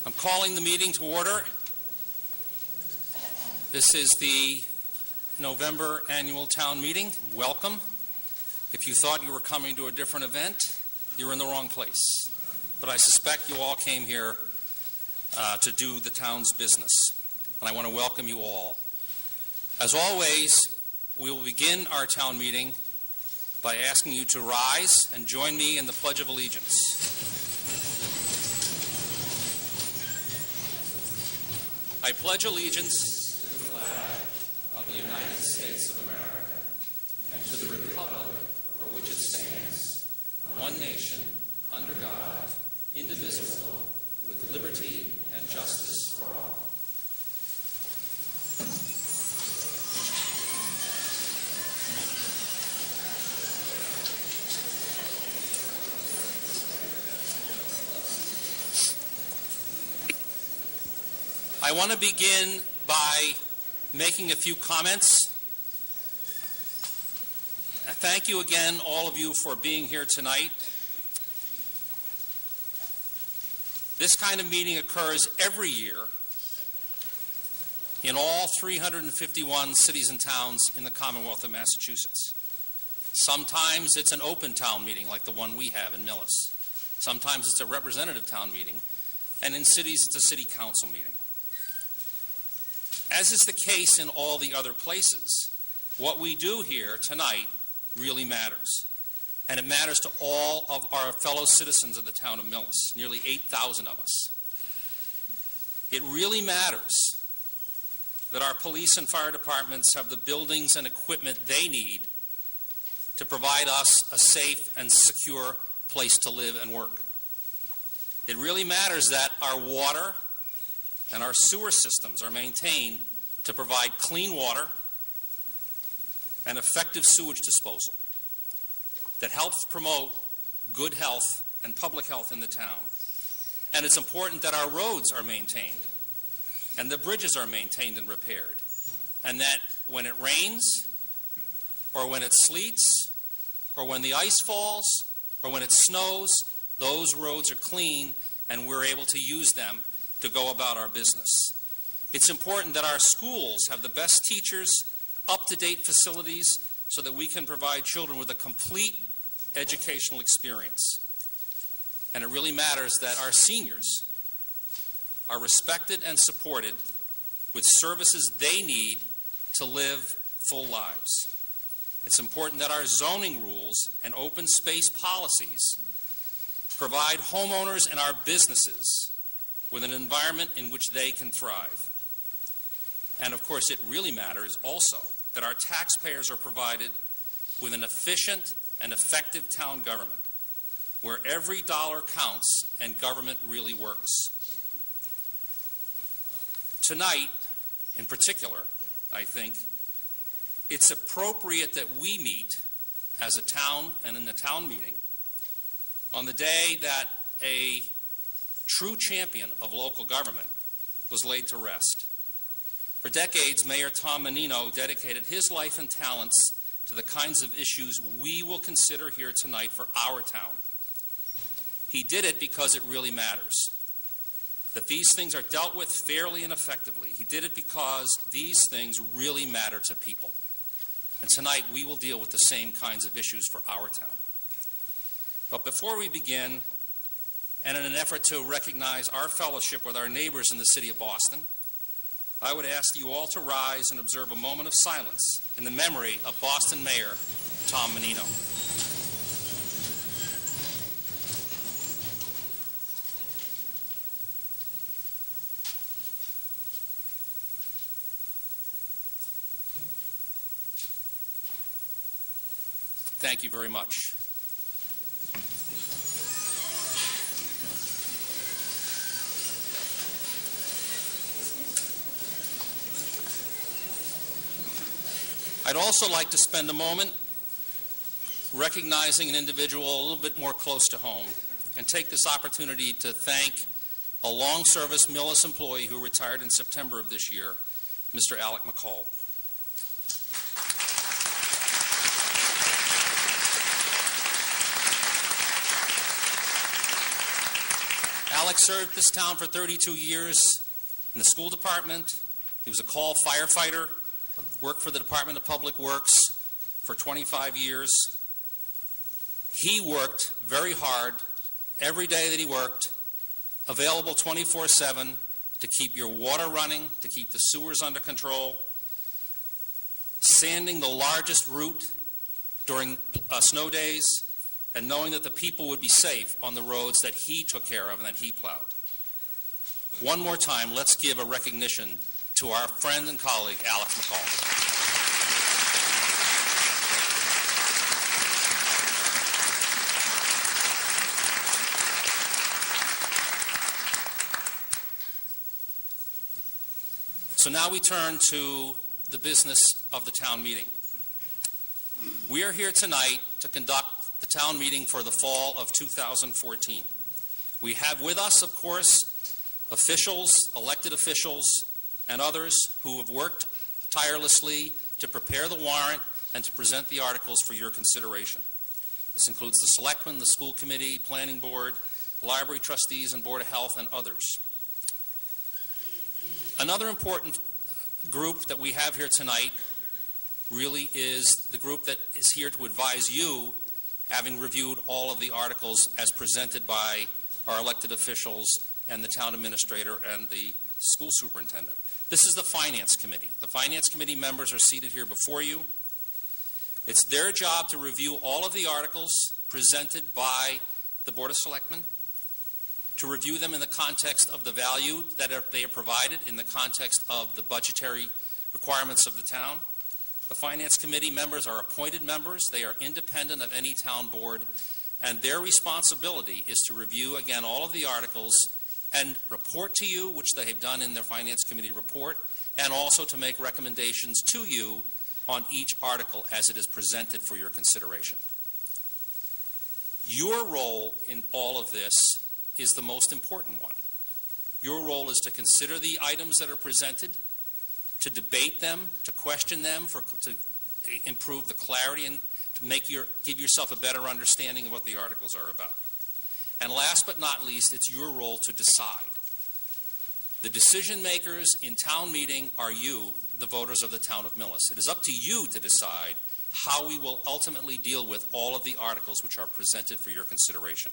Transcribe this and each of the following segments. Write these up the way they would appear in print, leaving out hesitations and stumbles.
I'm calling the meeting to order. This is the November annual town meeting. Welcome. If you thought you were coming to a different event, you're in the wrong place. But I suspect you all came here to do the town's business, and I want to welcome you all. As always, we will begin our town meeting by asking you to rise and join me in the Pledge of Allegiance. I pledge allegiance to the flag of the United States of America and to the republic for which it stands, one nation, under God, indivisible, with liberty and justice for all. I want to begin by making a few comments. Thank you again, all of you, for being here tonight. This kind of meeting occurs every year in all 351 cities and towns in the Commonwealth of Massachusetts. Sometimes it's an open town meeting like the one we have in Millis. Sometimes it's a representative town meeting, and in cities it's a city council meeting. As is the case in all the other places, what we do here tonight really matters. And it matters to all of our fellow citizens of the town of Millis, nearly 8,000 of us. It really matters that our police and fire departments have the buildings and equipment they need to provide us a safe and secure place to live and work. It really matters that our water and our sewer systems are maintained to provide clean water and effective sewage disposal that helps promote good health and public health in the town. And it's important that our roads are maintained and the bridges are maintained and repaired, and that when it rains or when it sleets or when the ice falls or when it snows, those roads are clean and we're able to use them to go about our business. It's important that our schools have the best teachers, up-to-date facilities, so that we can provide children with a complete educational experience. And it really matters that our seniors are respected and supported with services they need to live full lives. It's important that our zoning rules and open space policies provide homeowners and our businesses with an environment in which they can thrive. And of course, it really matters also that our taxpayers are provided with an efficient and effective town government where every dollar counts and government really works. Tonight, in particular, I think, it's appropriate that we meet as a town and in the town meeting on the day that a true champion of local government was laid to rest. For decades, Mayor Tom Menino dedicated his life and talents to the kinds of issues we will consider here tonight for our town. He did it because it really matters, that these things are dealt with fairly and effectively. He did it because these things really matter to people. And tonight we will deal with the same kinds of issues for our town. But before we begin, and in an effort to recognize our fellowship with our neighbors in the city of Boston, I would ask you all to rise and observe a moment of silence in the memory of Boston Mayor Tom Menino. Thank you very much. I'd also like to spend a moment recognizing an individual a little bit more close to home and take this opportunity to thank a long-service Millis employee who retired in September of this year, Mr. Alec McCall. Alec served this town for 32 years in the school department. He was a call firefighter, worked for the Department of Public Works for 25 years. He worked very hard every day that he worked, available 24/7 to keep your water running, to keep the sewers under control, sanding the largest route during snow days, and knowing that the people would be safe on the roads that he took care of and that he plowed. One more time, let's give a recognition to our friend and colleague, Alec McCall. So now we turn to the business of the town meeting. We are here tonight to conduct the town meeting for the fall of 2014. We have with us, of course, officials, elected officials, and others who have worked tirelessly to prepare the warrant and to present the articles for your consideration. This includes the selectmen, the school committee, planning board, library trustees, and board of health, and others. Another important group that we have here tonight really is the group that is here to advise you, having reviewed all of the articles as presented by our elected officials and the town administrator and the school superintendent. This is the Finance Committee. The Finance Committee members are seated here before you. It's their job to review all of the articles presented by the Board of Selectmen, to review them in the context of the value that they are provided, in the context of the budgetary requirements of the town. The Finance Committee members are appointed members. They are independent of any town board, and their responsibility is to review, again, all of the articles and report to you, which they have done in their Finance Committee report, and also to make recommendations to you on each article as it is presented for your consideration. Your role in all of this is the most important one. Your role is to consider the items that are presented, to debate them, to question them, to improve the clarity and to give yourself a better understanding of what the articles are about. And last but not least, it's your role to decide. The decision makers in town meeting are you, the voters of the town of Millis. It is up to you to decide how we will ultimately deal with all of the articles which are presented for your consideration.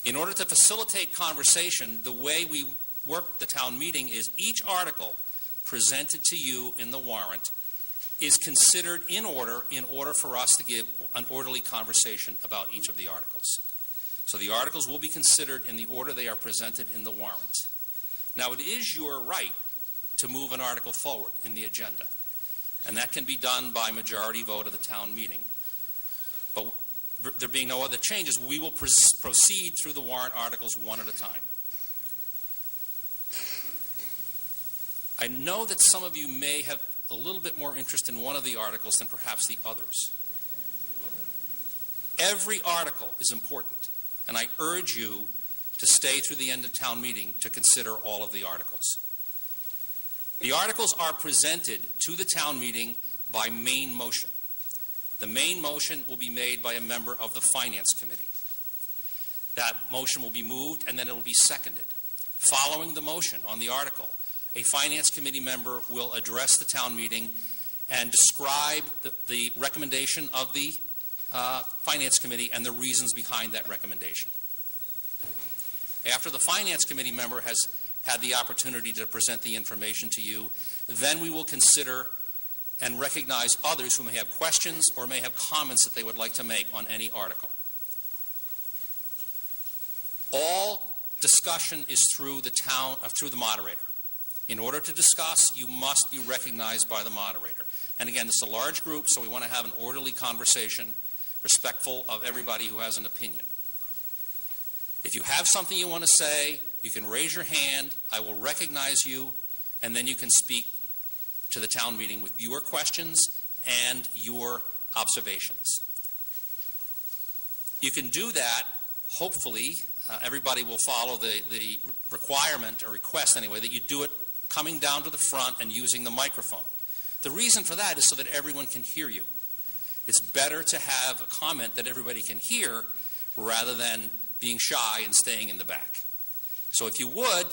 In order to facilitate conversation, the way we work the town meeting is each article presented to you in the warrant is considered in order for us to give an orderly conversation about each of the articles. So the articles will be considered in the order they are presented in the warrant. Now, it is your right to move an article forward in the agenda, and that can be done by majority vote of the town meeting. But there being no other changes, we will proceed through the warrant articles one at a time. I know that some of you may have a little bit more interest in one of the articles than perhaps the others. Every article is important, and I urge you to stay through the end of town meeting to consider all of the articles. The articles are presented to the town meeting by main motion. The main motion will be made by a member of the Finance Committee. That motion will be moved and then it will be seconded. Following the motion on the article, a Finance Committee member will address the town meeting and describe the recommendation of the Finance Committee and the reasons behind that recommendation. After the Finance Committee member has had the opportunity to present the information to you, then we will consider and recognize others who may have questions or may have comments that they would like to make on any article. All discussion is through the moderator. In order to discuss, you must be recognized by the moderator. And again, this is a large group, so we want to have an orderly conversation, respectful of everybody who has an opinion. If you have something you want to say, you can raise your hand, I will recognize you, and then you can speak to the town meeting with your questions and your observations. You can do that, hopefully, everybody will follow the requirement, or request anyway, that you do it coming down to the front and using the microphone. The reason for that is so that everyone can hear you. It's better to have a comment that everybody can hear rather than being shy and staying in the back. So if you would,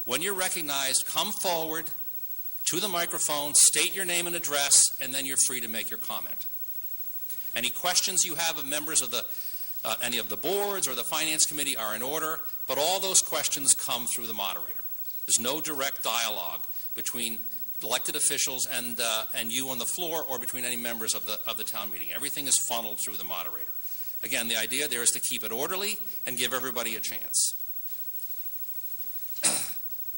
when you're recognized, come forward to the microphone, state your name and address, and then you're free to make your comment. Any questions you have of members of any of the boards or the Finance Committee are in order, but all those questions come through the moderator. There's no direct dialogue between elected officials and you on the floor, or between any members of the town meeting. Everything is funneled through the moderator. Again, the idea there is to keep it orderly and give everybody a chance.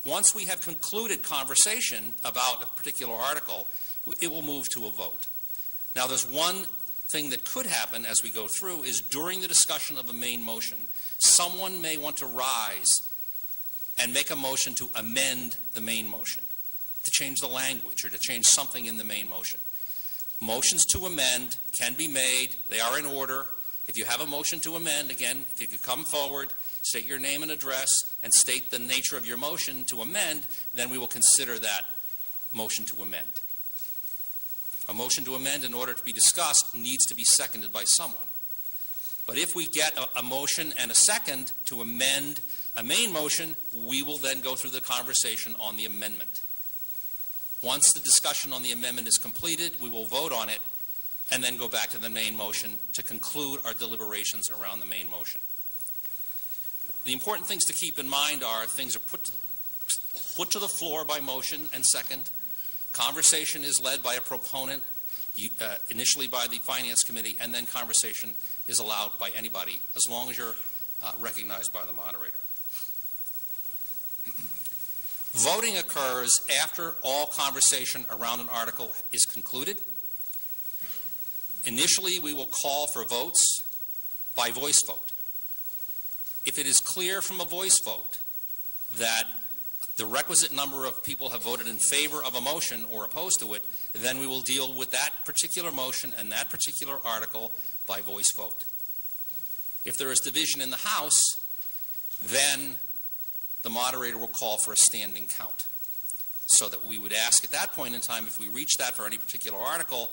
Once we have concluded conversation about a particular article, it will move to a vote. Now, there's one thing that could happen as we go through is during the discussion of a main motion, someone may want to rise and make a motion to amend the main motion, to change the language or to change something in the main motion. Motions to amend can be made. They are in order. If you have a motion to amend, again, if you could come forward, state your name and address, and state the nature of your motion to amend, then we will consider that motion to amend. A motion to amend, in order to be discussed, needs to be seconded by someone. But if we get a motion and a second to amend a main motion, we will then go through the conversation on the amendment. Once the discussion on the amendment is completed, we will vote on it and then go back to the main motion to conclude our deliberations around the main motion. The important things to keep in mind are things are put to the floor by motion and second. Conversation is led by a proponent, initially by the Finance Committee, and then conversation is allowed by anybody, as long as you're recognized by the moderator. Voting occurs after all conversation around an article is concluded. Initially, we will call for votes by voice vote. If it is clear from a voice vote that the requisite number of people have voted in favor of a motion or opposed to it, then we will deal with that particular motion and that particular article by voice vote. If there is division in the House, then the moderator will call for a standing count. So that we would ask at that point in time, if we reach that for any particular article,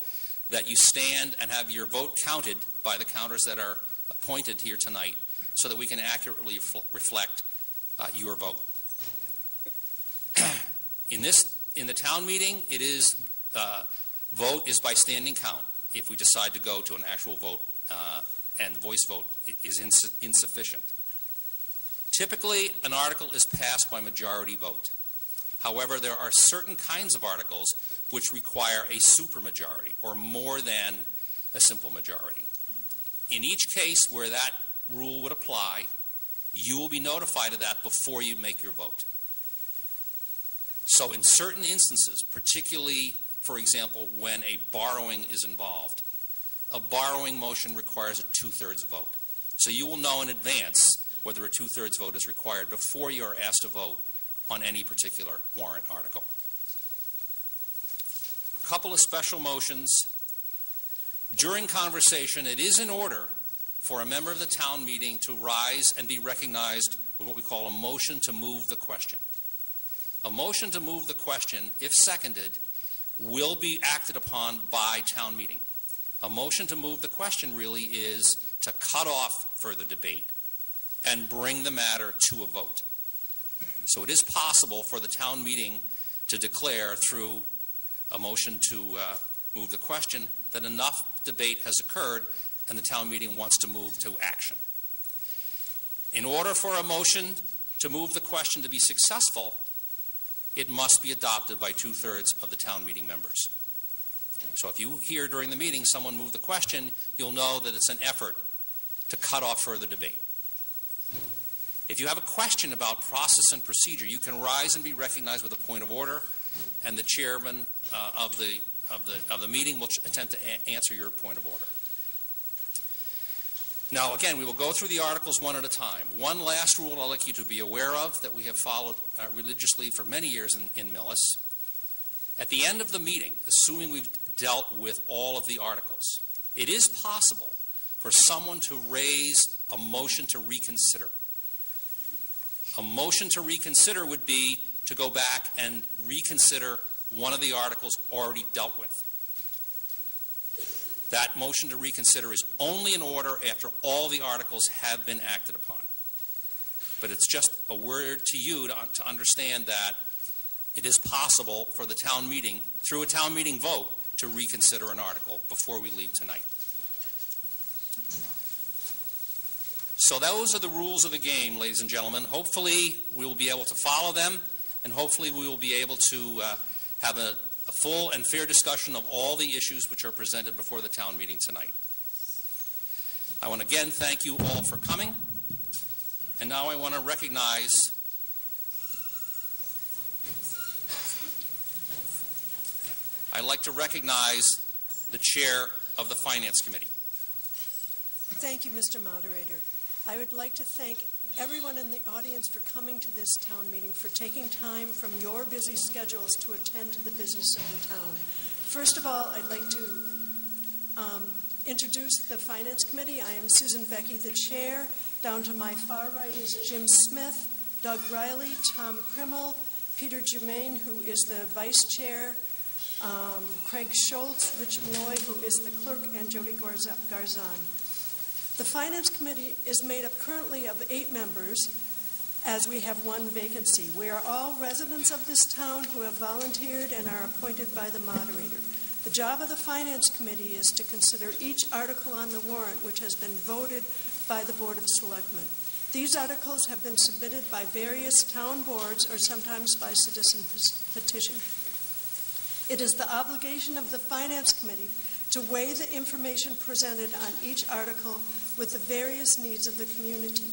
that you stand and have your vote counted by the counters that are appointed here tonight, so that we can accurately reflect your vote. In the town meeting, it is vote is by standing count. If we decide to go to an actual vote and the voice vote is insufficient. Typically, an article is passed by majority vote. However, there are certain kinds of articles which require a supermajority, or more than a simple majority. In each case where that rule would apply, you will be notified of that before you make your vote. So in certain instances, particularly, for example, when a borrowing is involved, a borrowing motion requires a 2/3 vote. So you will know in advance whether a 2/3 vote is required before you are asked to vote on any particular warrant article. A couple of special motions. During conversation, it is in order for a member of the town meeting to rise and be recognized with what we call a motion to move the question. A motion to move the question, if seconded, will be acted upon by town meeting. A motion to move the question really is to cut off further debate and bring the matter to a vote. So it is possible for the town meeting to declare through a motion to move the question that enough debate has occurred and the town meeting wants to move to action. In order for a motion to move the question to be successful, it must be adopted by 2/3 of the town meeting members. So if you hear during the meeting someone move the question, you'll know that it's an effort to cut off further debate. If you have a question about process and procedure, you can rise and be recognized with a point of order, and the chairman of the of the meeting, we'll attempt to answer your point of order. Now, again, we will go through the articles one at a time. One last rule I'd like you to be aware of that we have followed religiously for many years in Millis. At the end of the meeting, assuming we've dealt with all of the articles, it is possible for someone to raise a motion to reconsider. A motion to reconsider would be to go back and reconsider one of the articles already dealt with. That motion to reconsider is only in order after all the articles have been acted upon. But it's just a word to you to understand that it is possible for the town meeting, through a town meeting vote, to reconsider an article before we leave tonight. So those are the rules of the game, ladies and gentlemen. Hopefully we will be able to follow them, and hopefully we will be able to have a full and fair discussion of all the issues which are presented before the town meeting tonight. I want to again thank you all for coming, and now I want to recognize I'd like to recognize the chair of the Finance Committee. Thank you, Mr. Moderator. I would like to thank everyone in the audience for coming to this town meeting, for taking time from your busy schedules to attend to the business of the town. First of all, I'd like to introduce the Finance Committee. I am Susan Becky, the chair. Down to my far right is Jim Smith, Doug Riley, Tom Krimmel, Peter Germain, who is the vice chair, Craig Schultz, Rich Malloy, who is the clerk, and Jody Garzon. The Finance Committee is made up currently of 8 members, as we have 1 vacancy. We are all residents of this town who have volunteered and are appointed by the moderator. The job of the Finance Committee is to consider each article on the warrant which has been voted by the Board of Selectmen. These articles have been submitted by various town boards or sometimes by citizen petition. It is the obligation of the Finance Committee to weigh the information presented on each article with the various needs of the community.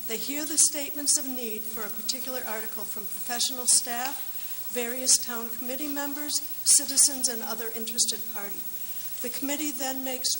They hear the statements of need for a particular article from professional staff, various town committee members, citizens, and other interested parties. The committee then makes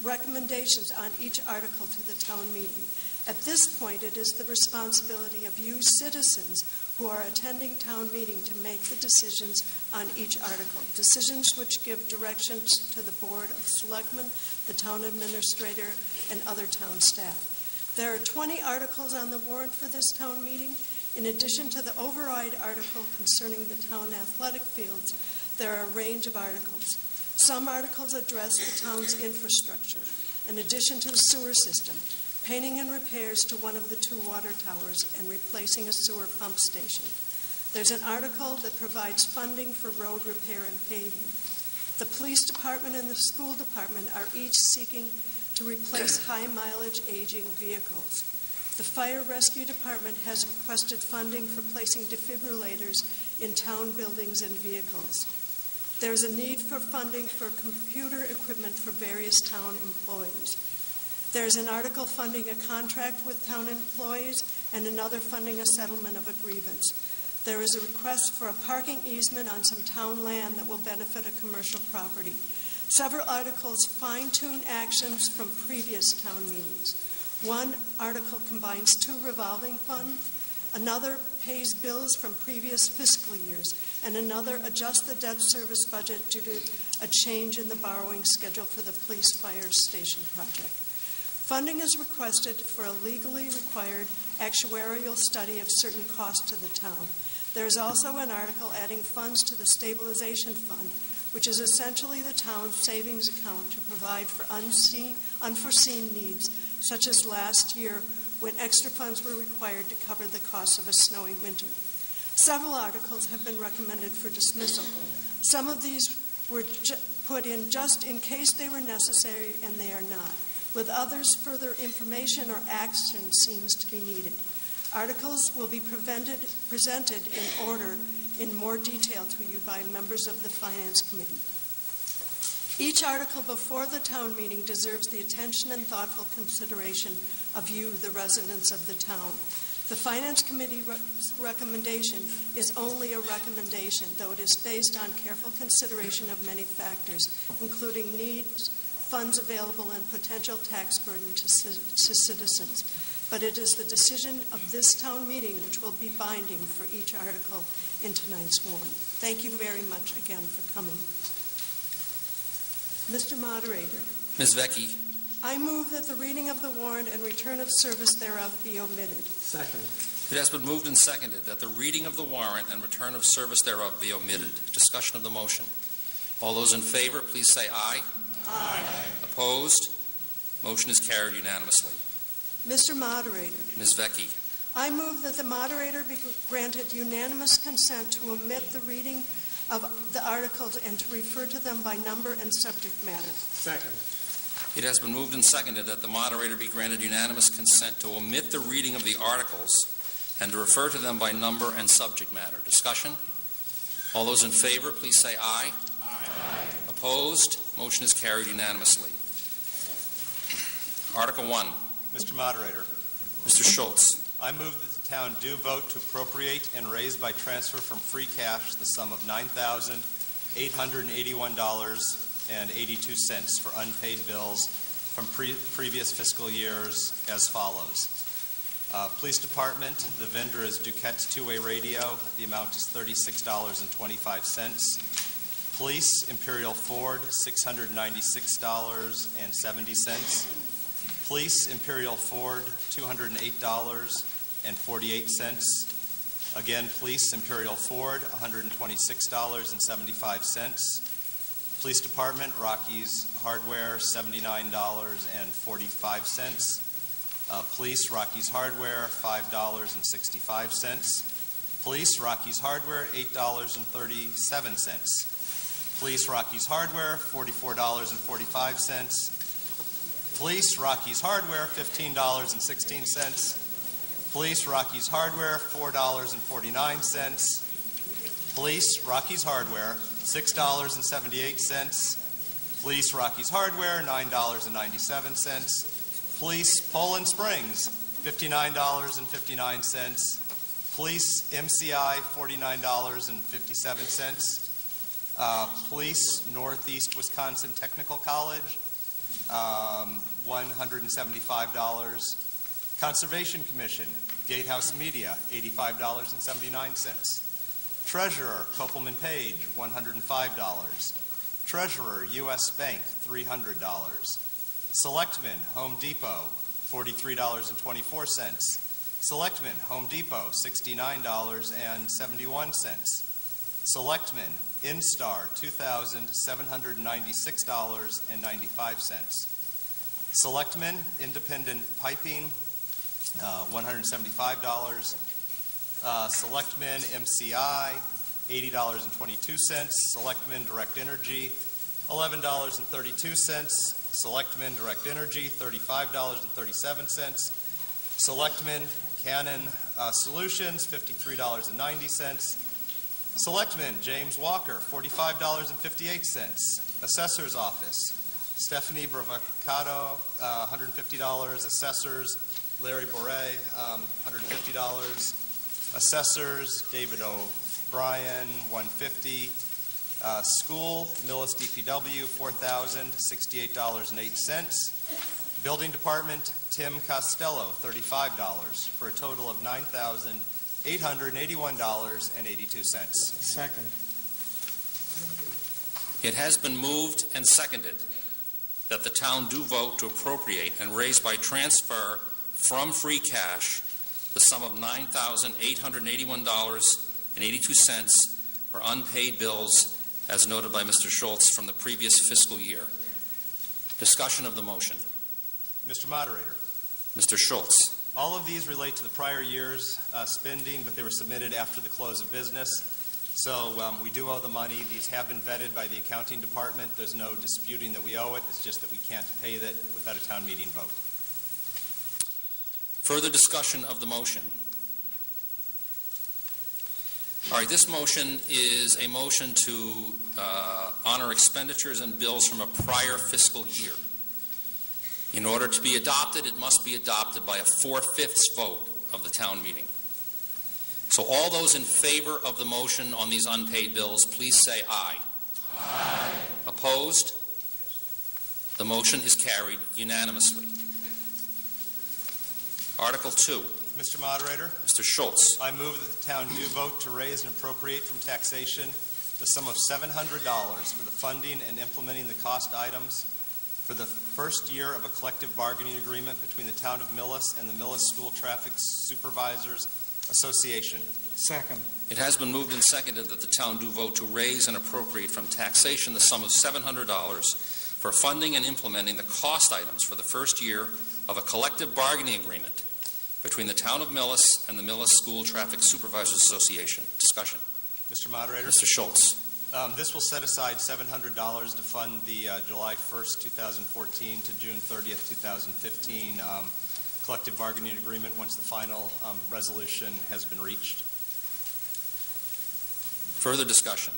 recommendations on each article to the town meeting. At this point, it is the responsibility of you citizens who are attending town meeting to make the decisions on each article, decisions which give directions to the Board of Selectmen, the town administrator, and other town staff. There are 20 articles on the warrant for this town meeting. In addition to the override article concerning the town athletic fields, there are a range of articles. Some articles address the town's infrastructure, in addition to the sewer system, painting and repairs to one of the 2 water towers, and replacing a sewer pump station. There's an article that provides funding for road repair and paving. The police department and the school department are each seeking to replace high-mileage aging vehicles. The fire rescue department has requested funding for placing defibrillators in town buildings and vehicles. There's a need for funding for computer equipment for various town employees. There's an article funding a contract with town employees and another funding a settlement of a grievance. There is a request for a parking easement on some town land that will benefit a commercial property. Several articles fine-tune actions from previous town meetings. One article combines 2 revolving funds, another pays bills from previous fiscal years, and another adjusts the debt service budget due to a change in the borrowing schedule for the police fire station project. Funding is requested for a legally required actuarial study of certain costs to the town. There is also an article adding funds to the stabilization fund, which is essentially the town's savings account to provide for unforeseen needs, such as last year when extra funds were required to cover the costs of a snowy winter. Several articles have been recommended for dismissal. Some of these were put in just in case they were necessary, and they are not. With others, further information or action seems to be needed. Articles will be presented in order in more detail to you by members of the Finance Committee. Each article before the town meeting deserves the attention and thoughtful consideration of you, the residents of the town. The Finance Committee recommendation is only a recommendation, though it is based on careful consideration of many factors, including needs, funds available, and potential tax burden to citizens. But it is the decision of this town meeting which will be binding for each article in tonight's warrant. Thank you very much again for coming. Mr. Moderator, Ms. Vecchi, I move that the reading of the warrant and return of service thereof be omitted. Second. it has been moved and seconded that the reading of the warrant and return of service thereof be omitted. Discussion of the motion. All those in favor, please say aye. Aye. Opposed? Motion is carried unanimously. Mr. Moderator, Ms. Vecchi, I move that the moderator be granted unanimous consent to omit the reading of the articles and to refer to them by number and subject matter. Second. it has been moved and seconded that the moderator be granted unanimous consent to omit the reading of the articles and to refer to them by number and subject matter. Discussion? All those in favor, please say aye. Aye. Opposed? Motion is carried unanimously. Article 1. Mr. Moderator, Mr. Schultz. I move that the town do vote to appropriate and raise by transfer from free cash the sum of $9,881.82 for unpaid bills from previous fiscal years as follows. Police Department, the vendor is Duquette's two-way radio. The amount is $36.25. Police, Imperial Ford, $696.70. Police, Imperial Ford, $208.48. Again, Police, Imperial Ford, $126.75. Police Department, Rocky's Hardware, $79.45. Police, Rocky's Hardware, $5.65. Police, Rocky's Hardware, $8.37. Police, Rocky's Hardware, $44.45. Police, Rocky's Hardware, $15.16. Police, Rocky's Hardware, $4.49. Police, Rocky's Hardware, $6.78. Police, Rocky's Hardware, $9.97. Police, Poland Springs, $59.59. Police, MCI, $49.57. Police, Northeast Wisconsin Technical College, $175. Conservation Commission, Gatehouse Media, $85.79. Treasurer, Kopelman Page, $105. Treasurer, U.S. Bank, $300. Selectmen, Home Depot, $43.24. Selectmen, Home Depot, $69.71. Selectmen, Instar, $2,796.95. Selectmen, Independent Piping, $175. Selectmen, MCI, $80.22. Selectmen, Direct Energy, $11.32. Selectmen, Direct Energy, $35.37. Selectmen, Canon Solutions, $53.90. Selectman, James Walker, $45.58. Assessor's Office, Stephanie Bravacato, $150. Assessors, Larry Boret, $150. Assessors, David O'Brien, $150. School, Millis DPW, $4,068.08. Building Department, Tim Costello, $35, for a total of $9,881.82. Second. It has been moved and seconded that the town do vote to appropriate and raise by transfer from free cash the sum of $9,881.82 for unpaid bills as noted by Mr. Schultz from the previous fiscal year. Discussion of the motion. Mr. Moderator, Mr. Schultz. all of these relate to the prior year's spending, but they were submitted after the close of business. So we do owe the money. These have been vetted by the accounting department. There's no disputing that we owe it. It's just that we can't pay that without a town meeting vote. Further discussion of the motion. All right, this motion is a motion to honor expenditures and bills from a prior fiscal year. In order to be adopted, it must be adopted by a 4/5 vote of the town meeting. So all those in favor of the motion on these unpaid bills, please say aye. Aye. Opposed? The motion is carried unanimously. Article 2. Mr. Moderator, Mr. Schultz. I move that the town do vote to raise and appropriate from taxation the sum of $700 for the funding and implementing the cost items for the first year of a collective bargaining agreement between the town of Millis and the Millis School Traffic Supervisors Association. Second. It has been moved and seconded that the town do vote to raise and appropriate from taxation the sum of $700 for funding and implementing the cost items for the first year of a collective bargaining agreement between the town of Millis and the Millis School Traffic Supervisors Association. Discussion. Mr. Moderator, Mr. Schultz. this will set aside $700 to fund the July 1st, 2014 to June 30th, 2015 collective bargaining agreement once the final resolution has been reached. Further discussion.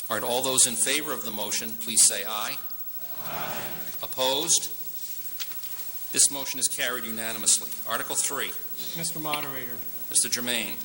All right, all those in favor of the motion, please say aye. Aye. Opposed? This motion is carried unanimously. Article 3. Mr. Moderator, Mr. Germain.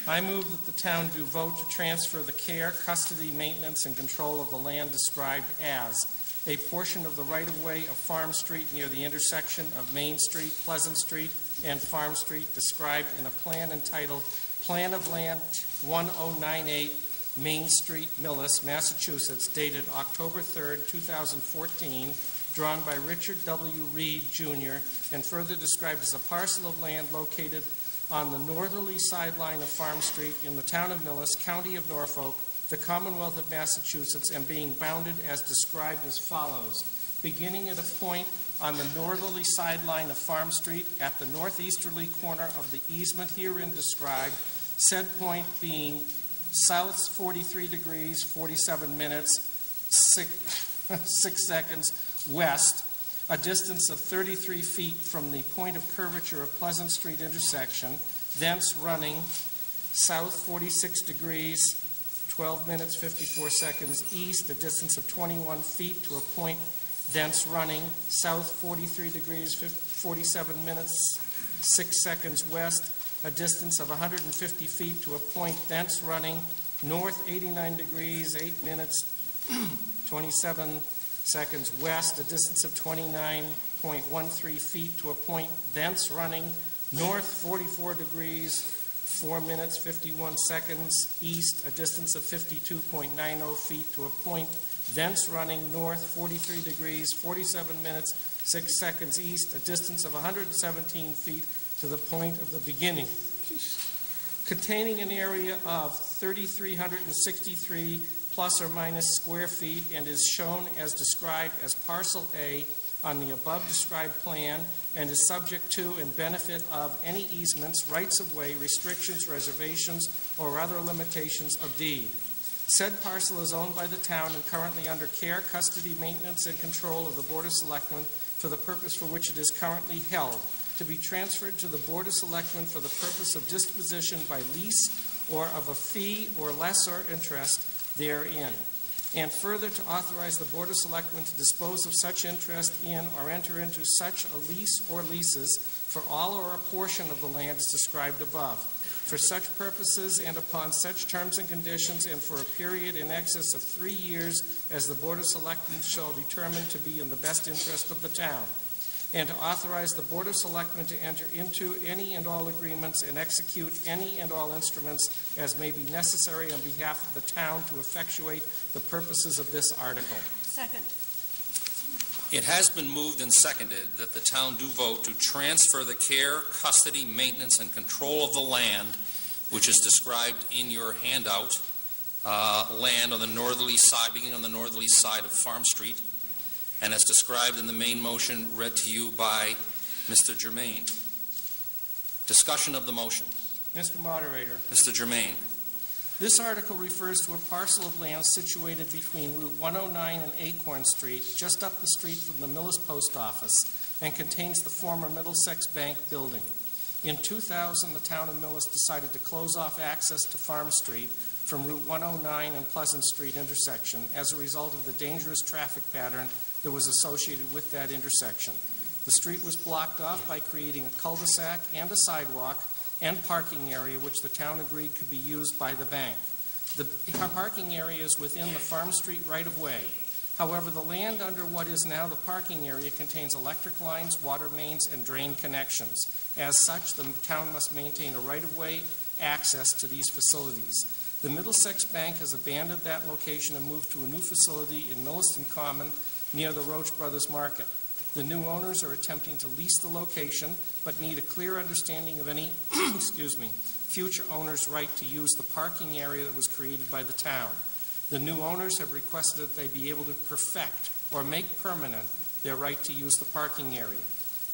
I move that the town do vote to transfer the care, custody, maintenance, and control of the land described as a portion of the right-of-way of Farm Street near the intersection of Main Street, Pleasant Street, and Farm Street described in a plan entitled Plan of Land 1098, Main Street, Millis, Massachusetts, dated October 3rd, 2014, drawn by Richard W. Reed, Jr., and further described as a parcel of land located on the northerly sideline of Farm Street in the town of Millis, county of Norfolk, the Commonwealth of Massachusetts, and being bounded as described as follows. Beginning at a point on the northerly sideline of Farm Street at the northeasterly corner of the easement herein described, said point being south 43 degrees, 47 minutes, 6 seconds west, a distance of 33 feet from the point of curvature of Pleasant Street intersection, thence running south 46 degrees, 12 minutes, 54 seconds east, a distance of 21 feet to a point thence running south 43 degrees, 47 minutes, 6 seconds west, a distance of 150 feet to a point thence running north 89 degrees, 8 minutes, 27 seconds west, a distance of 29.13 feet to a point thence running north 44 degrees, 4 minutes, 51 seconds east, a distance of 52.90 feet to a point thence running north 43 degrees, 47 minutes, 6 seconds east, a distance of 117 feet to the point of the beginning, containing an area of 3,363 plus or minus square feet, and is shown as described as Parcel A on the above described plan, and is subject to and benefit of any easements, rights of way, restrictions, reservations, or other limitations of deed. Said parcel is owned by the town and currently under care, custody, maintenance, and control of the Board of Selectmen for the purpose for which it is currently held, to be transferred to the Board of Selectmen for the purpose of disposition by lease or of a fee or lesser interest therein, and further to authorize the Board of Selectmen to dispose of such interest in or enter into such a lease or leases for all or a portion of the land as described above, for such purposes and upon such terms and conditions, and for a period in excess of 3 years as the Board of Selectmen shall determine to be in the best interest of the town, and to authorize the Board of Selectmen to enter into any and all agreements and execute any and all instruments as may be necessary on behalf of the town to effectuate the purposes of this article. Second. It has been moved and seconded that the town do vote to transfer the care, custody, maintenance, and control of the land, which is described in your handout, land on the northerly side, beginning on the northerly side of Farm Street, and as described in the main motion read to you by Mr. Germain. Discussion of the motion. Mr. Moderator, Mr. Germain. this article refers to a parcel of land situated between Route 109 and Acorn Street, just up the street from the Millis Post Office, and contains the former Middlesex Bank building. In 2000, the town of Millis decided to close off access to Farm Street from Route 109 and Pleasant Street intersection as a result of the dangerous traffic pattern that was associated with that intersection. The street was blocked off by creating a cul-de-sac and a sidewalk and parking area which the town agreed could be used by the bank. The parking area is within the Farm Street right-of-way. However, the land under what is now the parking area contains electric lines, water mains, and drain connections. As such, the town must maintain a right-of-way access to these facilities. The Middlesex Bank has abandoned that location and moved to a new facility in Millis Common near the Roach Brothers Market. The new owners are attempting to lease the location, but need a clear understanding of any future owner's right to use the parking area that was created by the town. The new owners have requested that they be able to perfect or make permanent their right to use the parking area.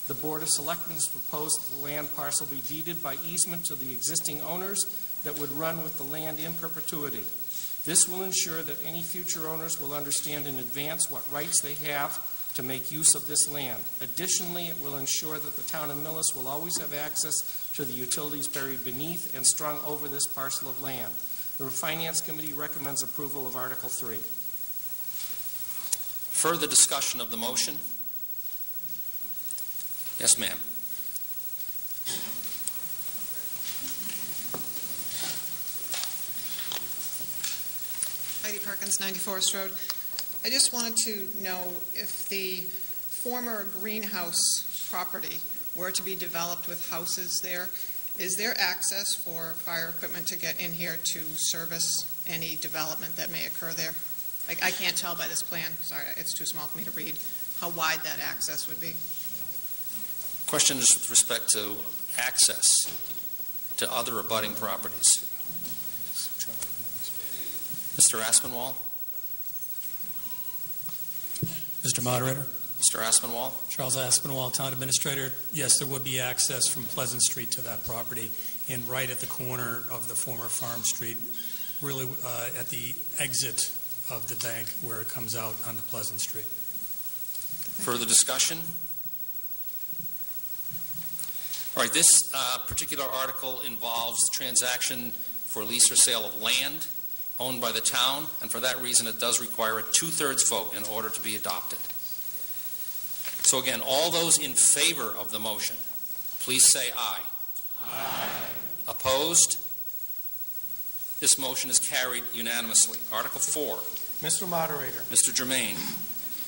The Board of Selectmen has proposed that the land parcel be deeded by easement to the existing owners that would run with the land in perpetuity. This will ensure that any future owners will understand in advance what rights they have to make use of this land. Additionally, it will ensure that the town of Millis will always have access to the utilities buried beneath and strung over this parcel of land. The Finance Committee recommends approval of Article 3. Further discussion of the motion? Yes, ma'am. Heidi Perkins, 94th Road. I just wanted to know if the former greenhouse property were to be developed with houses there, is there access for fire equipment to get in here to service any development that may occur there? I can't tell by this plan, sorry, it's too small for me to read, how wide that access would be. Question is with respect to access to other abutting properties. Mr. Aspinwall? Mr. Moderator, Mr. Aspinwall? Charles Aspinwall, Town Administrator. Yes, there would be access from Pleasant Street to that property and right at the corner of the former Farm Street, really at the exit of the bank where it comes out onto Pleasant Street. Further discussion? All right, this particular article involves transaction for lease or sale of land owned by the town, and for that reason it does require a 2/3 vote in order to be adopted. So again, all those in favor of the motion, please say aye. Aye. Opposed? This motion is carried unanimously. Article 4. Mr. Moderator, Mr. Germain.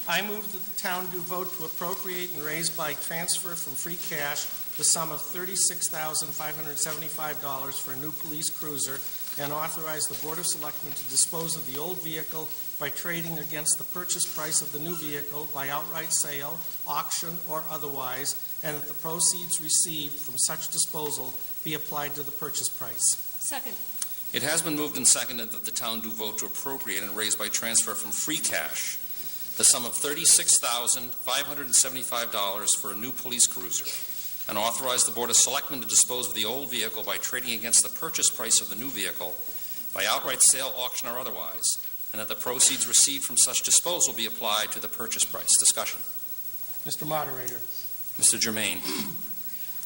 I move that the town do vote to appropriate and raise by transfer from free cash the sum of $36,575 for a new police cruiser and authorize the Board of Selectmen to dispose of the old vehicle by trading against the purchase price of the new vehicle by outright sale, auction, or otherwise, and that the proceeds received from such disposal be applied to the purchase price. Second. It has been moved and seconded that the town do vote to appropriate and raise by transfer from free cash the sum of $36,575 for a new police cruiser and authorize the Board of Selectmen to dispose of the old vehicle by trading against the purchase price of the new vehicle by outright sale, auction, or otherwise, and that the proceeds received from such disposal be applied to the purchase price. Discussion. Mr. Moderator, Mr. Germain.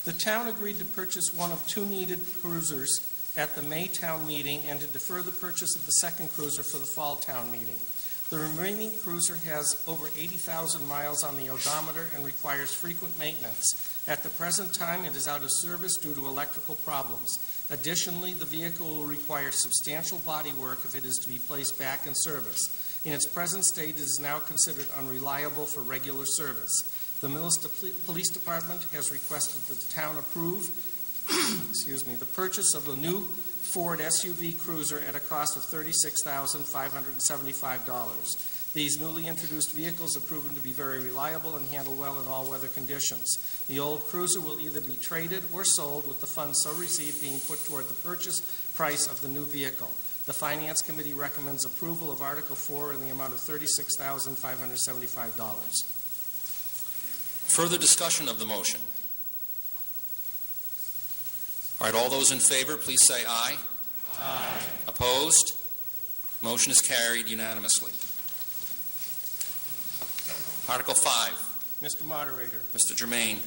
the town agreed to purchase one of two needed cruisers at the May town meeting and to defer the purchase of the second cruiser for the fall town meeting. The remaining cruiser has over 80,000 miles on the odometer and requires frequent maintenance. At the present time, it is out of service due to electrical problems. Additionally, the vehicle will require substantial body work if it is to be placed back in service. In its present state, it is now considered unreliable for regular service. The Millis Police Department has requested that the town approve the purchase of the new Ford SUV cruiser at a cost of $36,575. These newly introduced vehicles have proven to be very reliable and handle well in all weather conditions. The old cruiser will either be traded or sold, with the funds so received being put toward the purchase price of the new vehicle. The Finance Committee recommends approval of Article 4 in the amount of $36,575. Further discussion of the motion. All right, all those in favor, please say aye. Aye. Opposed? Motion is carried unanimously. Article 5. Mr. Moderator, Mr. Germain.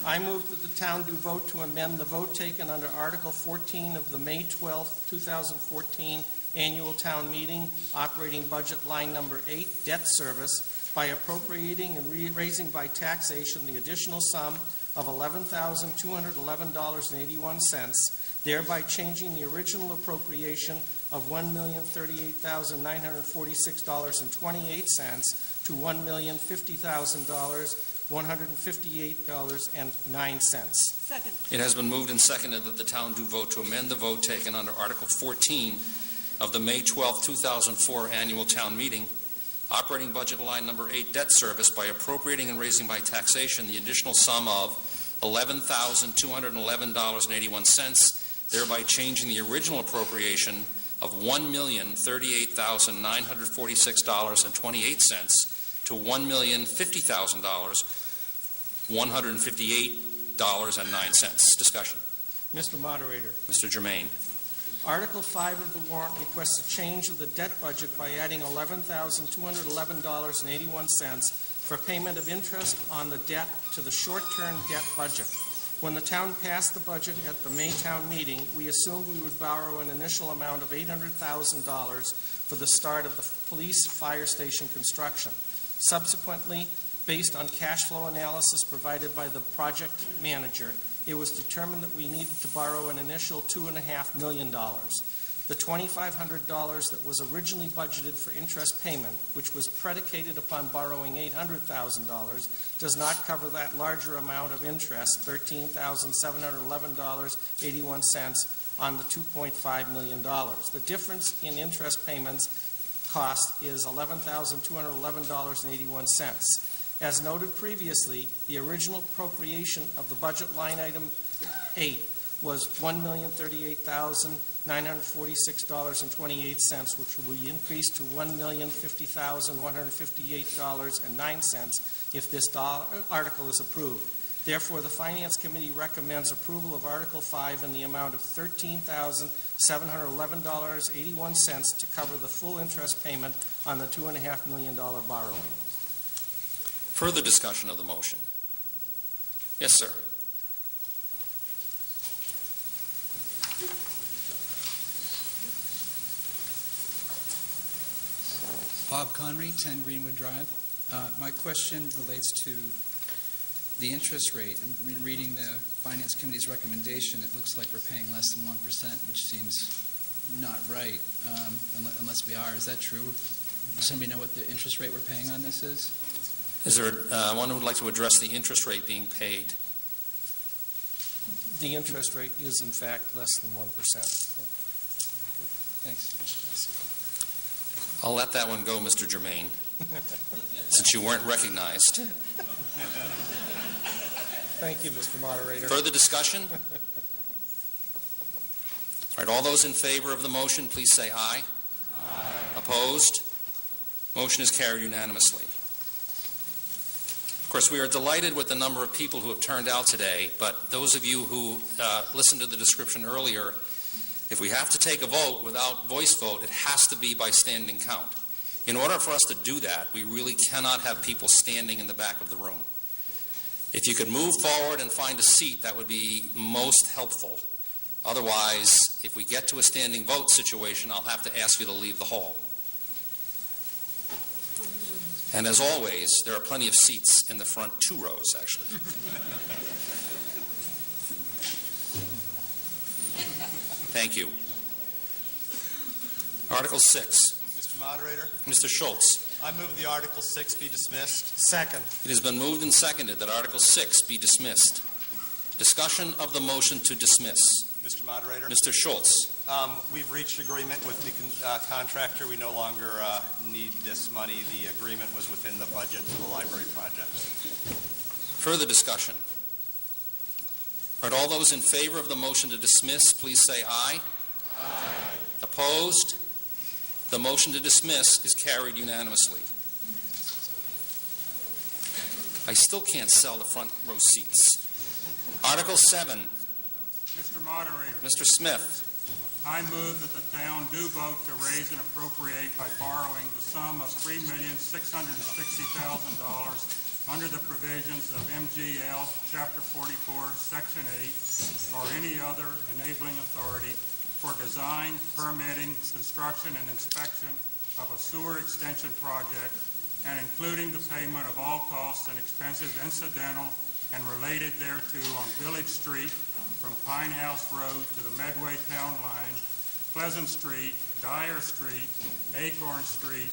I move that the town do vote to amend the vote taken under Article 14 of the May 12, 2014 Annual Town Meeting, Operating Budget Line Number 8, Debt Service, by appropriating and raising by taxation the additional sum of $11,211.81, thereby changing the original appropriation of $1,038,946.28 to $1,050,158.09. Second. It has been moved and seconded that the town do vote to amend the vote taken under Article 14 of the May 12, 2004 annual town meeting, operating budget line number 8, debt service, by appropriating and raising by taxation the additional sum of $11,211.81, thereby changing the original appropriation of $1,038,946.28 to $1,050,158.09. Discussion. Mr. Moderator, Mr. Germain. Article 5 of the warrant requests a change of the debt budget by adding $11,211.81 for payment of interest on the debt to the short-term debt budget. When the town passed the budget at the May town meeting, we assumed we would borrow an initial amount of $800,000 for the start of the police fire station construction. Subsequently, based on cash flow analysis provided by the project manager, it was determined that we needed to borrow an initial $2.5 million. The $2,500 that was originally budgeted for interest payment, which was predicated upon borrowing $800,000, does not cover that larger amount of interest, $13,711.81 on the $2.5 million. The difference in interest payments cost is $11,211.81. As noted previously, the original appropriation of the budget line item 8 was $1,038,946.28, which will be increased to $1,050,158.09 if this article is approved. Therefore, the Finance Committee recommends approval of Article 5 in the amount of $13,711.81 to cover the full interest payment on the $2.5 million borrowing. Further discussion of the motion? Yes, sir. Bob Conry, 10 Greenwood Drive. My question relates to the interest rate. Reading the Finance Committee's recommendation, it looks like we're paying less than 1%, which seems not right, unless we are. Is that true? Does somebody know what the interest rate we're paying on this is? Is there one who would like to address the interest rate being paid? The interest rate is, in fact, less than 1%. Thanks. I'll let that one go, Mr. Germain, since you weren't recognized. Thank you, Mr. Moderator. Further discussion? All right, all those in favor of the motion, please say aye. Aye. Opposed? Motion is carried unanimously. Of course, we are delighted with the number of people who have turned out today, but those of you who listened to the description earlier, if we have to take a vote without voice vote, it has to be by standing count. In order for us to do that, we really cannot have people standing in the back of the room. If you could move forward and find a seat, that would be most helpful. Otherwise, if we get to a standing vote situation, I'll have to ask you to leave the hall. And as always, there are plenty of seats in the front 2 rows, actually. Thank you. Article 6. Mr. Moderator, Mr. Schultz. I move the Article 6 be dismissed. Second. It has been moved and seconded that Article 6 be dismissed. Discussion of the motion to dismiss. Mr. Moderator, Mr. Schultz. we've reached agreement with the contractor. We no longer need this money. The agreement was within the budget for the library project. Further discussion? All right, all those in favor of the motion to dismiss, please say aye. Aye. Opposed? The motion to dismiss is carried unanimously. I still can't sell the front row seats. Article 7. Mr. Moderator, Mr. Smith. I move that the town do vote to raise and appropriate by borrowing the sum of $3,660,000 under the provisions of MGL Chapter 44, Section 8, or any other enabling authority for design, permitting, construction, and inspection of a sewer extension project and including the payment of all costs and expenses incidental and related thereto on Village Street from Pine House Road to the Medway Town Line, Pleasant Street, Dyer Street, Acorn Street,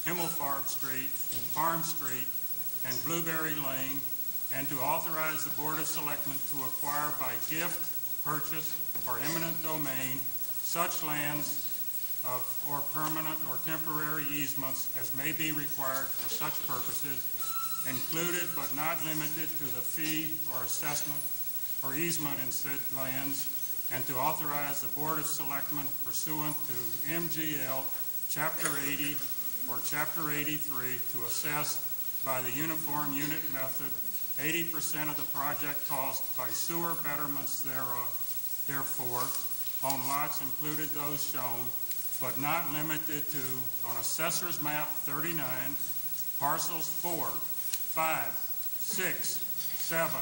Himmelfarb Street, Farm Street, and Blueberry Lane, and to authorize the Board of Selectmen to acquire by gift, purchase, or eminent domain such lands or permanent or temporary easements as may be required for such purposes, included but not limited to the fee or assessment or easement in said lands, and to authorize the Board of Selectmen pursuant to MGL Chapter 80 or Chapter 83 to assess by the uniform unit method 80% of the project cost by sewer betterments therefore, on lots included those shown, but not limited to, on Assessor's Map 39, parcels 4, 5, 6, 7,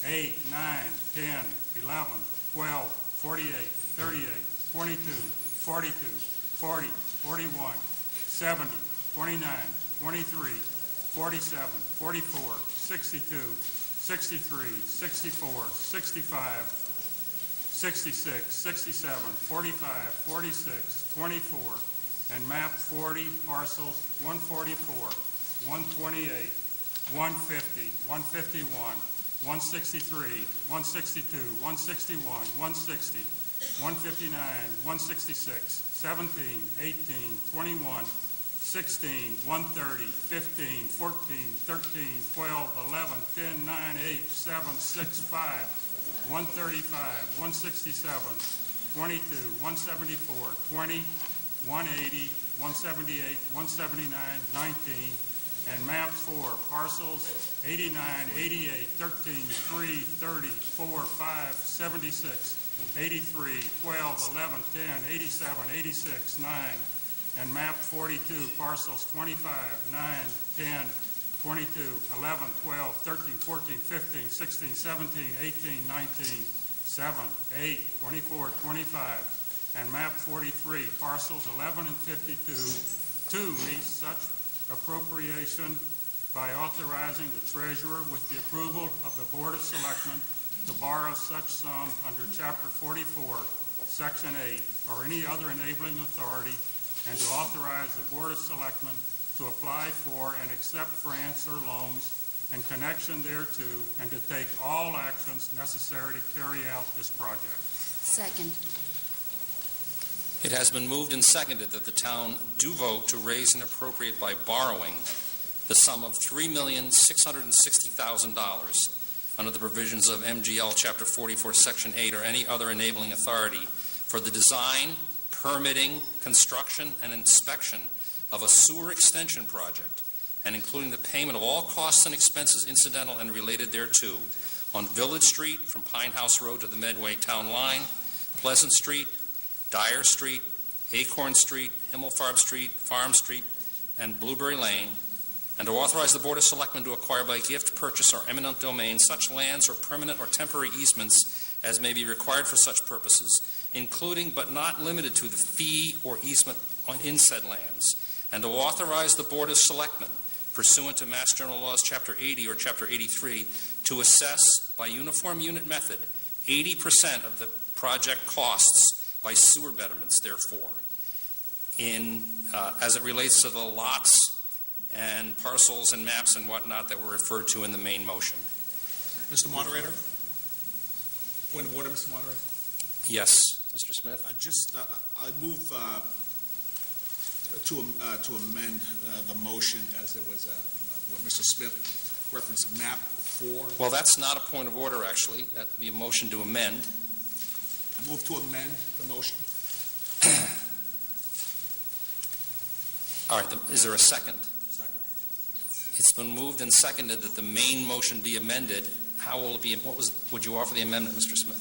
8, 9, 10, 11, 12, 48, 38, 22, 42, 40, 41, 70, 29, 23, 47, 44, 62, 63, 64, 65, 66, 67, 45, 46, 24, and map 40 parcels 144, 128, 150, 151, 163, 162, 161, 160, 159, 166, 17, 18, 21, 16, 130, 15, 14, 13, 12, 11, 10, 9, 8, 7, 6, 5, 135, 167, 22, 174, 20, 180, 178, 179, 19, and map 4, parcels 89, 88, 13, 3, 30, 4, 5, 76, 83, 12, 11, 10, 87, 86, 9, and map 42, parcels 25, 9, 10, 22, 11, 12, 13, 14, 15, 16, 17, 18, 19, 7, 8, 24, 25, and map 43, parcels 11 and 52, to lease such appropriation by authorizing the treasurer with the approval of the Board of Selectmen to borrow such sum under Chapter 44, Section 8, or any other enabling authority, and to authorize the Board of Selectmen to apply for and accept grants or loans in connection thereto, and to take all actions necessary to carry out this project. Second. It has been moved and seconded that the town do vote to raise and appropriate by borrowing the sum of $3,660,000 under the provisions of MGL Chapter 44, Section 8, or any other enabling authority for the design, permitting, construction, and inspection of a sewer extension project, and including the payment of all costs and expenses incidental and related thereto on Village Street from Pine House Road to the Medway Town Line, Pleasant Street, Dyer Street, Acorn Street, Himmelfarb Street, Farm Street, and Blueberry Lane, and to authorize the Board of Selectmen to acquire by gift, purchase, or eminent domain such lands or permanent or temporary easements as may be required for such purposes, including but not limited to the fee or easement in said lands, and to authorize the Board of Selectmen, pursuant to Mass General Laws Chapter 80 or Chapter 83, to assess by uniform unit method 80% of the project costs by sewer betterments, therefore, as it relates to the lots and parcels and maps and whatnot that were referred to in the main motion. Mr. Moderator? Point of order, Mr. Moderator? Yes, Mr. Smith? I move to amend the motion as it was what Mr. Smith referenced, map 4. Well, that's not a point of order, actually. That would be a motion to amend. I move to amend the motion. All right, is there a second? Second. It's been moved and seconded that the main motion be amended. How will it be? Would you offer the amendment, Mr. Smith?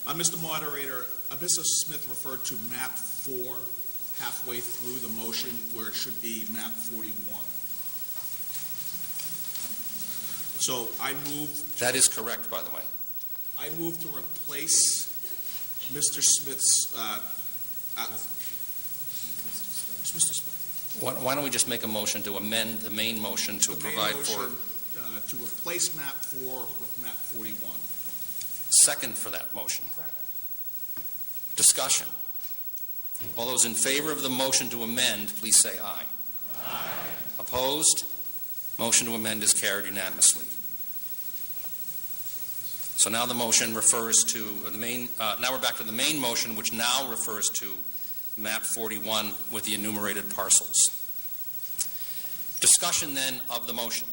Mr. Moderator, Mr. Smith referred to map 4 halfway through the motion where it should be map 41. So I move... That is correct, by the way. I move to replace Mr. Smith's... Mr. Smith. Why don't we just make a motion to amend the main motion to The main provide for motion, to replace map 4 with map 41. second for that motion? Discussion. All those in favor of the motion to amend, please say aye. Aye. Opposed? Motion to amend is carried unanimously. So now the motion refers to the main, now we're back to the main motion, which now refers to map 41 with the enumerated parcels. Discussion then of the motion.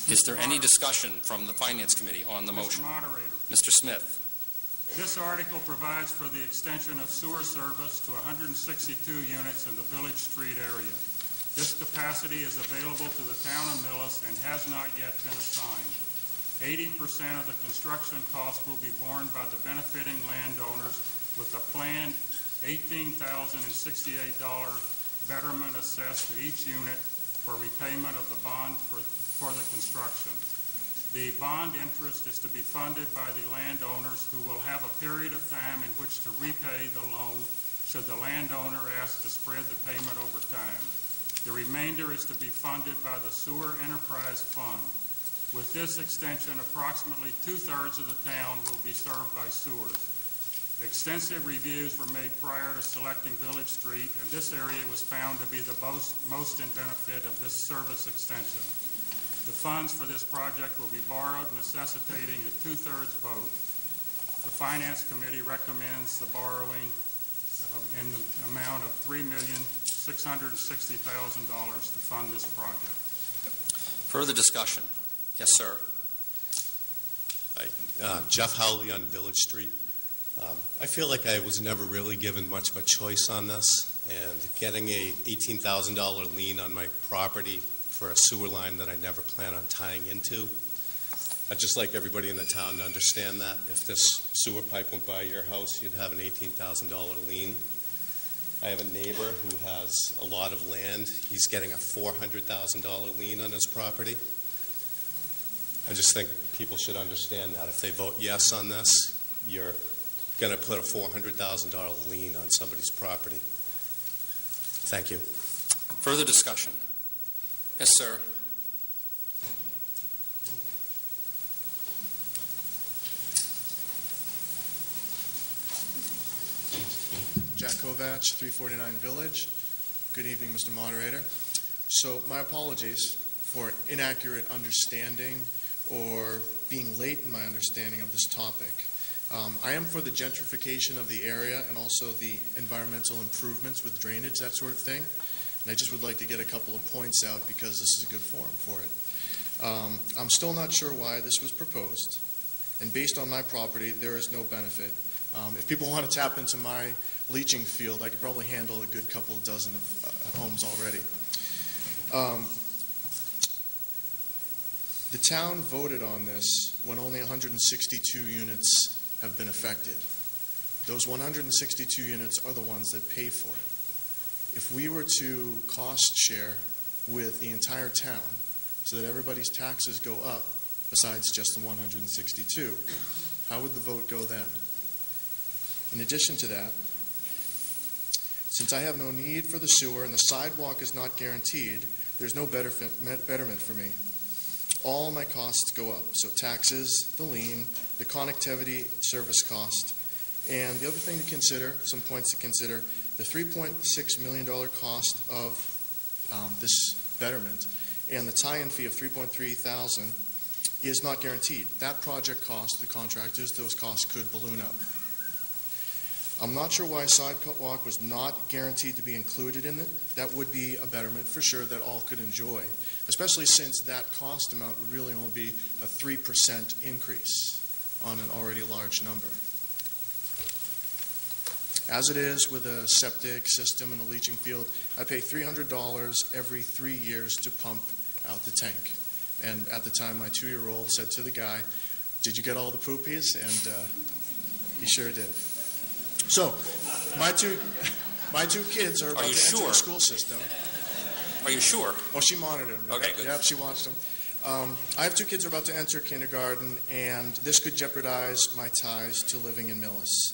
Is there any discussion from the Finance Committee on the motion? Mr. Moderator, Mr. Smith. this article provides for the extension of sewer service to 162 units in the Village Street area. This capacity is available to the town of Millis and has not yet been assigned. 80% of the construction cost will be borne by the benefiting landowners, with a planned $18,068 betterment assessed to each unit for repayment of the bond for the construction. The bond interest is to be funded by the landowners, who will have a period of time in which to repay the loan should the landowner ask to spread the payment over time. The remainder is to be funded by the Sewer Enterprise Fund. With this extension, approximately 2/3 of the town will be served by sewers. Extensive reviews were made prior to selecting Village Street, and this area was found to be the most in benefit of this service extension. The funds for this project will be borrowed, necessitating a 2/3 vote. The Finance Committee recommends the borrowing in the amount of $3,660,000 to fund this project. Further discussion? Yes, sir. Jeff Howley on Village Street. I feel like I was never really given much of a choice on this, and getting a $18,000 lien on my property for a sewer line that I never plan on tying into. I'd just like everybody in the town to understand that. If this sewer pipe went by your house, you'd have an $18,000 lien. I have a neighbor who has a lot of land. He's getting a $400,000 lien on his property. I just think people should understand that. If they vote yes on this, you're going to put a $400,000 lien on somebody's property. Thank you. Further discussion? Yes, sir. Jack Kovach, 349 Village. Good evening, Mr. Moderator. So my apologies for inaccurate understanding or being late in my understanding of this topic. I am for the gentrification of the area and also the environmental improvements with drainage, that sort of thing. And I just would like to get a couple of points out because this is a good forum for it. I'm still not sure why this was proposed. And based on my property, there is no benefit. If people want to tap into my leaching field, I could probably handle a good couple of dozen of homes already. The town voted on this when only 162 units have been affected. Those 162 units are the ones that pay for it. If we were to cost share with the entire town so that everybody's taxes go up besides just the 162, how would the vote go then? In addition to that, since I have no need for the sewer and the sidewalk is not guaranteed, there's no betterment for me. All my costs go up. So taxes, the lien, the connectivity service cost, and the other thing to consider, some points to consider, the $3.6 million cost of this betterment and the tie-in fee of $3.3 thousand is not guaranteed. That project cost, the contractors, those costs could balloon up. I'm not sure why sidewalk was not guaranteed to be included in it. That would be a betterment for sure that all could enjoy, especially since that cost amount would really only be a 3% increase on an already large number. As it is with a septic system and a leaching field, I pay $300 every 3 years to pump out the tank. And at the time, my 2-year-old said to the guy, "Did you get all the poopies?" And he sure did. So, my two kids are about to enter the school system. Are you sure? Oh, she monitored them. Okay, good. Yep, she watched them. I have 2 kids who are about to enter kindergarten, and this could jeopardize my ties to living in Millis.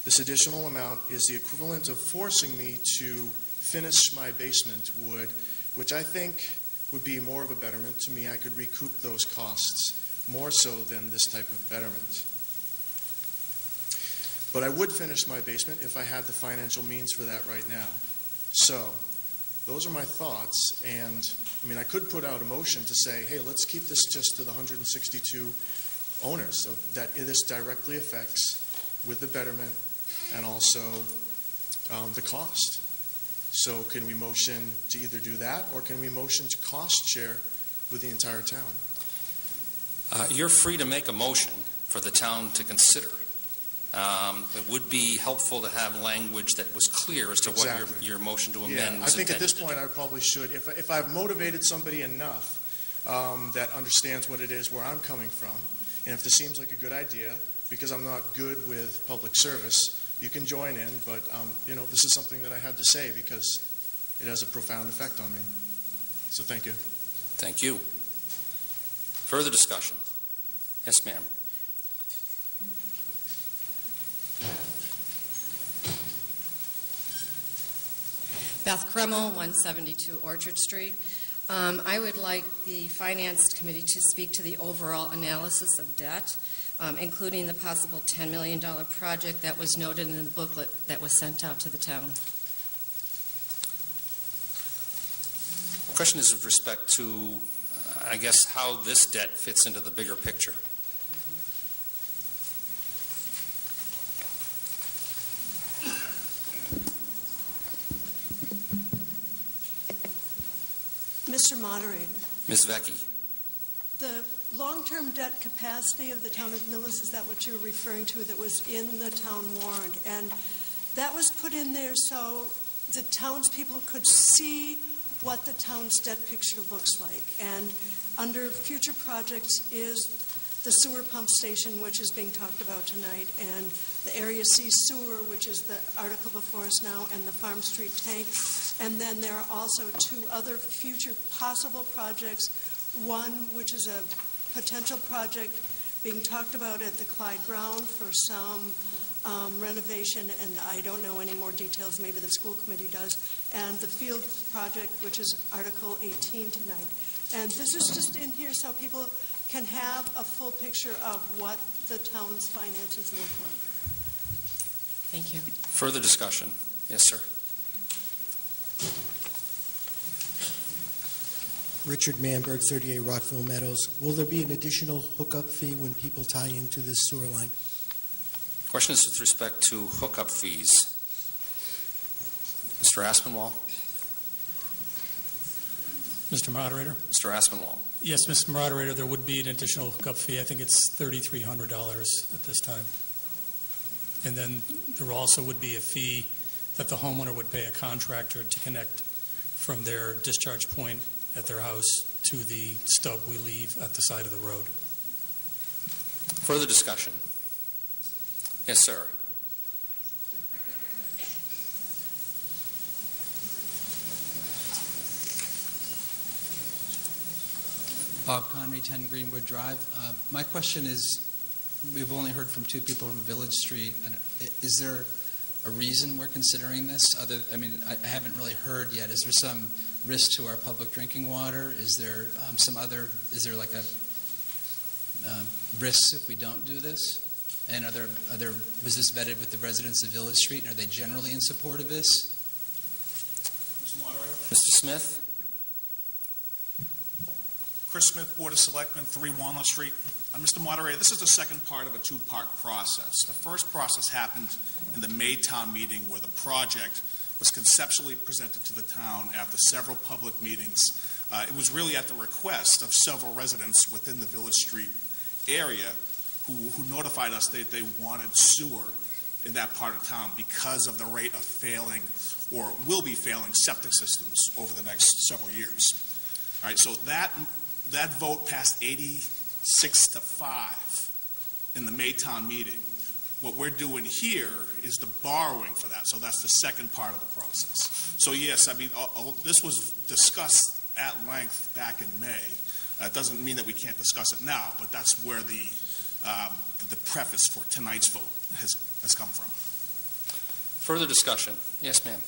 This additional amount is the equivalent of forcing me to finish my basement wood, which I think would be more of a betterment to me. I could recoup those costs more so than this type of betterment. But I would finish my basement if I had the financial means for that right now. So, those are my thoughts, and I could put out a motion to say, hey, let's keep this just to the 162 owners that this directly affects with the betterment and also the cost. So can we motion to either do that, or can we motion to cost share with the entire town? You're free to make a motion for the town to consider. It would be helpful to have language that was clear as to Exactly. what your motion to amend Yeah, I was think at this intended to point I probably should. If I've motivated somebody enough that understands what it is where I'm coming from, and if this seems like a good idea, because I'm not good with public service, you can join in, but this is something that I had to say because it has a profound effect on me. So thank you. Thank you. Further discussion? Yes, ma'am. Beth Kreml, 172 Orchard Street. I would like the Finance Committee to speak to the overall analysis of debt, including the possible $10 million project that was noted in the booklet that was sent out to the town. Question is with respect to, I guess, how this debt fits into the bigger picture. Mr. Moderator, Ms. Vecchi. the long-term debt capacity of the town of Millis, is that what you were referring to, that was in the town warrant? And that was put in there so the townspeople could see what the town's debt picture looks like. And under future projects is the sewer pump station, which is being talked about tonight, and the Area C sewer, which is the article before us now, and the Farm Street tank. And then there are also two other future possible projects, one which is a potential project being talked about at the Clyde Brown for some renovation, and I don't know any more details, maybe the school committee does, and the field project, which is Article 18 tonight. And this is just in here so people can have a full picture of what the town's finances look like. Thank you. Further discussion? Yes, sir. Richard Manberg, 38 Rockville Meadows. Will there be an additional hookup fee when people tie into this sewer line? Question is with respect to hookup fees. Mr. Aspinwall? Mr. Moderator? Mr. Aspinwall? Yes, Mr. Moderator, there would be an additional hookup fee. I think it's $3,300 at this time. And then there also would be a fee that the homeowner would pay a contractor to connect from their discharge point at their house to the stub we leave at the side of the road. Further discussion? Yes, sir. Bob Connery, 10 Greenwood Drive. My question is, we've only heard from two people from Village Street. Is there a reason we're considering this? I haven't really heard yet. Is there some risk to our public drinking water? Is there like a risks if we don't do this? And was this vetted with the residents of Village Street, and are they generally in support of this? Mr. Moderator. Mr. Smith? Chris Smith, Board of Selectmen, 3 Walnut Street. Mr. Moderator, this is the second part of a two-part process. The first process happened in the May town meeting, where the project was conceptually presented to the town after several public meetings. It was really at the request of several residents within the Village Street area who notified us that they wanted sewer in that part of town because of the rate of failing, or will be failing, septic systems over the next several years. All right, so that vote passed 86-5 in the May town meeting. What we're doing here is the borrowing for that, so that's the second part of the process. So yes, this was discussed at length back in May. It doesn't mean that we can't discuss it now, but that's where the preface for tonight's vote has come from. Further discussion? Yes, ma'am.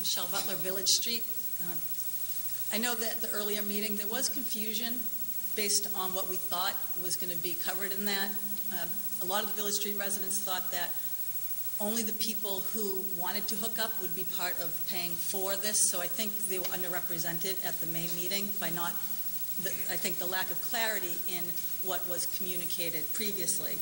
Michelle Butler, Village Street. I know that at the earlier meeting, there was confusion based on what we thought was going to be covered in that. A lot of the Village Street residents thought that only the people who wanted to hook up would be part of paying for this, so I think they were underrepresented at the May meeting by not, I think the lack of clarity in what was communicated previously.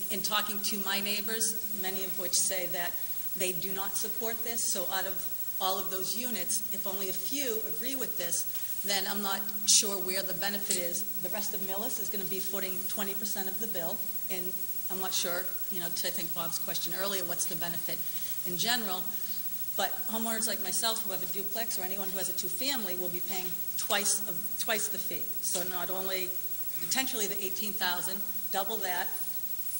In talking to my neighbors, many of which say that they do not support this, so out of all of those units, if only a few agree with this, then I'm not sure where the benefit is. The rest of Millis is going to be footing 20% of the bill, and I'm not sure, to I think Bob's question earlier, what's the benefit in general, but homeowners like myself who have a duplex or anyone who has a two-family will be paying twice the fee. So not only potentially the $18,000, double that,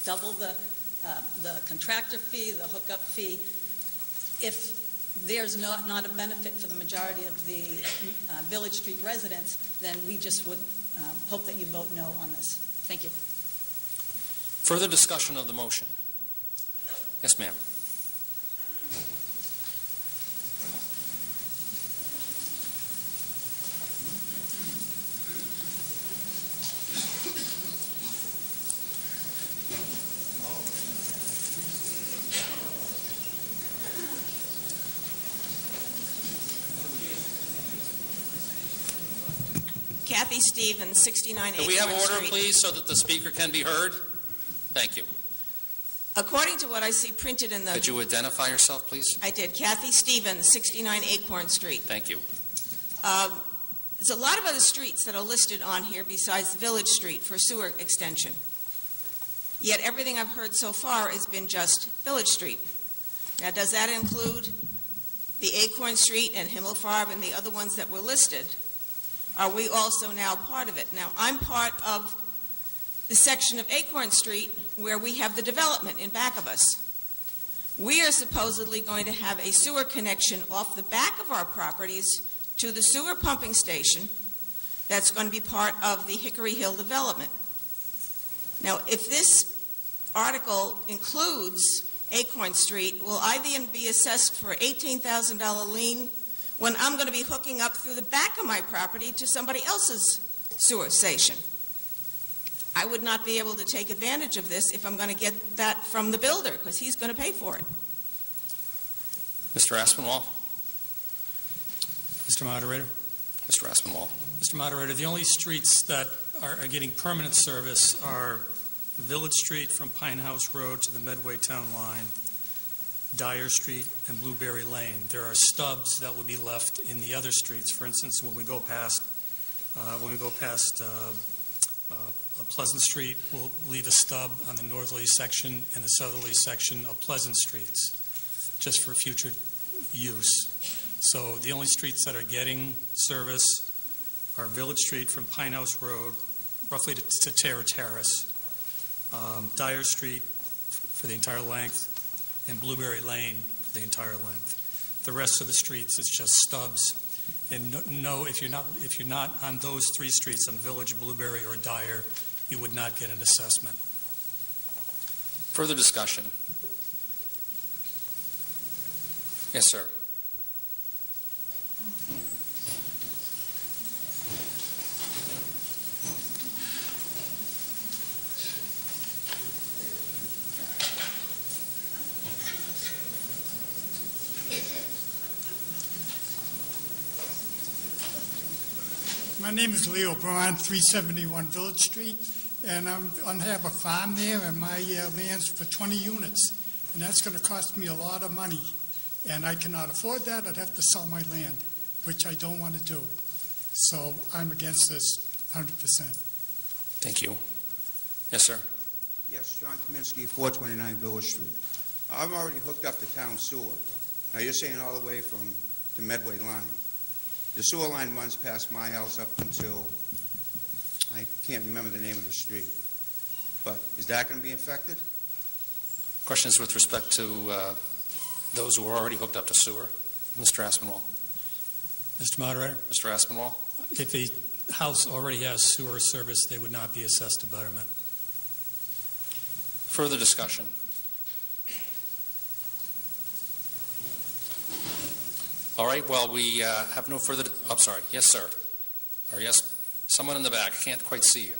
double the contractor fee, the hookup fee. If there's not a benefit for the majority of the Village Street residents, then we just would hope that you vote no on this. Thank you. Further discussion of the motion? Yes, ma'am. Kathy Stevens, 69 Can we have Acorn order, Street. please, so that the speaker can be heard? Thank you. According to what I see printed in Could the... you identify yourself, please? I did. Kathy Stevens, 69 Acorn Street. Thank you. There's a lot of other streets that are listed on here besides Village Street for sewer extension. Yet everything I've heard so far has been just Village Street. Now, does that include the Acorn Street and Himmelfarb and the other ones that were listed? Are we also now part of it? Now, I'm part of the section of Acorn Street where we have the development in back of us. We are supposedly going to have a sewer connection off the back of our properties to the sewer pumping station that's going to be part of the Hickory Hill development. Now, if this article includes Acorn Street, will I then be assessed for $18,000 lien when I'm going to be hooking up through the back of my property to somebody else's sewer station? I would not be able to take advantage of this if I'm going to get that from the builder, because he's going to pay for it. Mr. Aspinwall? Mr. Moderator? Mr. Aspinwall. Mr. Moderator, the only streets that are getting permanent service are Village Street from Pine House Road to the Medway Town Line, Dyer Street, and Blueberry Lane. There are stubs that will be left in the other streets. For instance, when we go past Pleasant Street, we'll leave a stub on the northerly section and the southerly section of Pleasant Streets, just for future use. So the only streets that are getting service are Village Street from Pine House Road, roughly to Terra Terrace, Dyer Street for the entire length, and Blueberry Lane for the entire length. The rest of the streets, it's just stubs. And no, if you're not on those three streets, on Village, Blueberry, or Dyer, you would not get an assessment. Further discussion? Yes, sir. My name is Leo Braun, 371 Village Street, and I have a farm there, and my land's for 20 units, and that's going to cost me a lot of money, and I cannot afford that. I'd have to sell my land, which I don't want to do. So I'm against this 100%. Thank you. Yes, sir. Yes, John Kaminsky, 429 Village Street. I've already hooked up the town sewer. Now, you're saying all the way from the Medway line. The sewer line runs past my house up until, I can't remember the name of the street. But is that going to be affected? Questions with respect to those who are already hooked up to sewer? Mr. Aspinwall. Mr. Moderator? Mr. Aspinwall. If a house already has sewer service, they would not be assessed a betterment. Further discussion? All right, well, we have no further, I'm sorry, yes, sir. Or yes, someone in the back, I can't quite see you.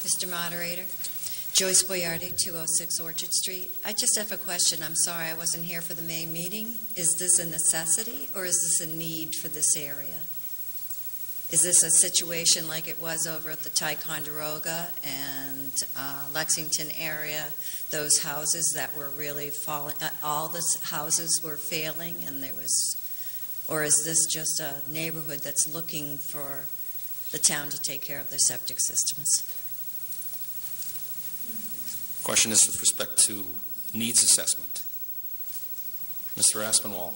Mr. Moderator, Joyce Boyardi, 206 Orchard Street. I just have a question. I'm sorry I wasn't here for the May meeting. Is this a necessity or is this a need for this area? Is this a situation like it was over at the Ticonderoga and Lexington area, those houses that were really falling, all the houses were failing and there was, or is this just a neighborhood that's looking for the town to take care of their septic systems? Question is with respect to needs assessment. Mr. Aspinwall.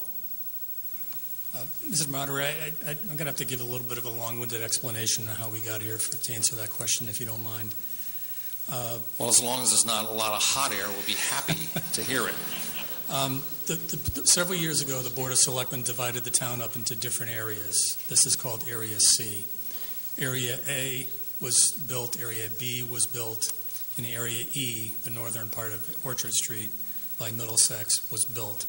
Mr. Moderator, I'm going to have to give a little bit of a long-winded explanation of how we got here to answer that question, if you don't mind. Well, as long as there's not a lot of hot air, we'll be happy to hear it. Several years ago, the Board of Selectmen divided the town up into different areas. This is called Area C. Area A was built, Area B was built, and Area E, the northern part of Orchard Street by Middlesex, was built.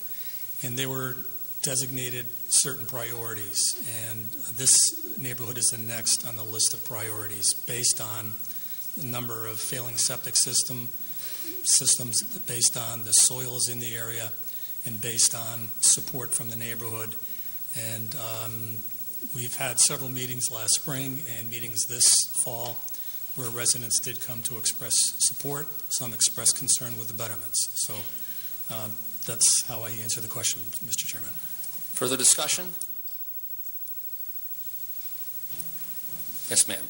And they were designated certain priorities, and this neighborhood is the next on the list of priorities based on the number of failing septic systems, based on the soils in the area, and based on support from the neighborhood. And we've had several meetings last spring and meetings this fall where residents did come to express support, some expressed concern with the betterments. So that's how I answer the question, Mr. Chairman. Further discussion? Yes, ma'am.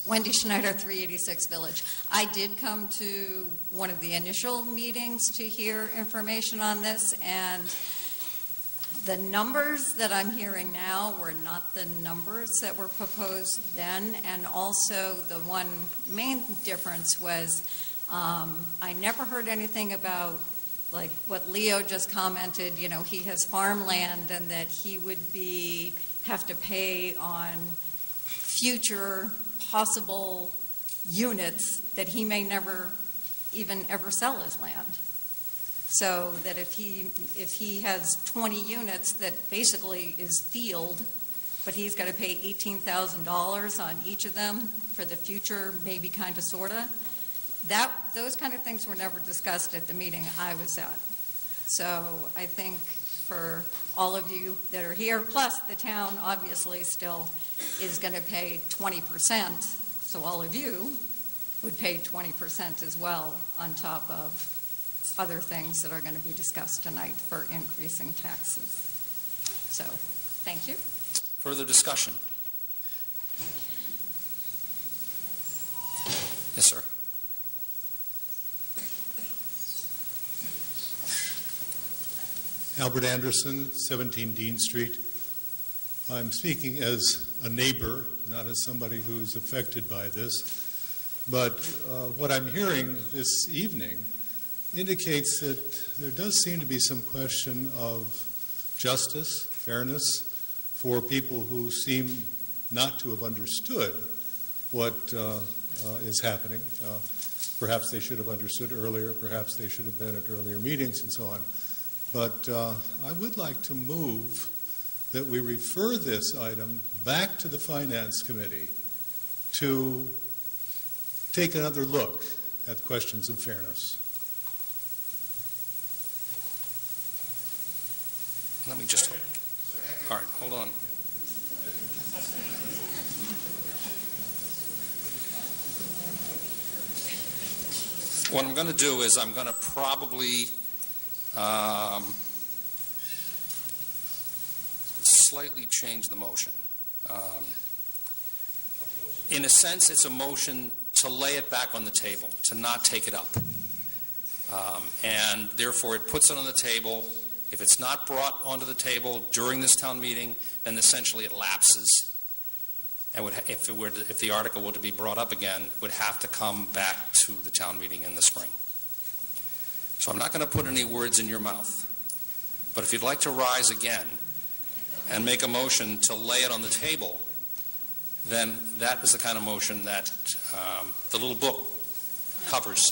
Wendy Schneider, 386 Village. I did come to one of the initial meetings to hear information on this, and the numbers that I'm hearing now were not the numbers that were proposed then, and also the one main difference was I never heard anything about, like what Leo just commented, you know, he has farmland and that he would have to pay on future possible units that he may never even ever sell his land. So that if he has 20 units that basically is field, but he's got to pay $18,000 on each of them for the future, maybe kind of, sort of, those kind of things were never discussed at the meeting I was at. So I think for all of you that are here, plus the town obviously still is going to pay 20%, so all of you would pay 20% as well on top of other things that are going to be discussed tonight for increasing taxes. So, thank you. Further discussion? Yes, sir. Albert Anderson, 17 Dean Street. I'm speaking as a neighbor, not as somebody who's affected by this. But what I'm hearing this evening indicates that there does seem to be some question of justice, fairness, for people who seem not to have understood what is happening. Perhaps they should have understood earlier, perhaps they should have been at earlier meetings and so on. But I would like to move that we refer this item back to the Finance Committee to take another look at questions of fairness. Let me just, all right, hold on. What I'm going to do is I'm going to probably slightly change the motion. In a sense, it's a motion to lay it back on the table, to not take it up. And therefore, it puts it on the table. If it's not brought onto the table during this town meeting, then essentially it lapses. And if the article were to be brought up again, would have to come back to the town meeting in the spring. So I'm not going to put any words in your mouth. But if you'd like to rise again and make a motion to lay it on the table, then that is the kind of motion that the little book covers.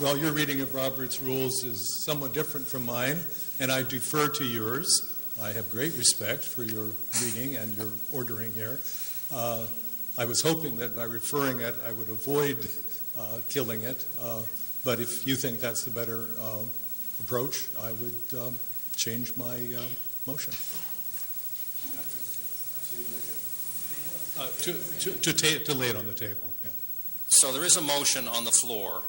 Well, your reading of Robert's rules is somewhat different from mine, and I defer to yours. I have great respect for your reading and your ordering here. I was hoping that by referring it, I would avoid killing it, but if you think that's the better approach, I would change my motion. To lay it on the table, yeah. So there is a motion on the floor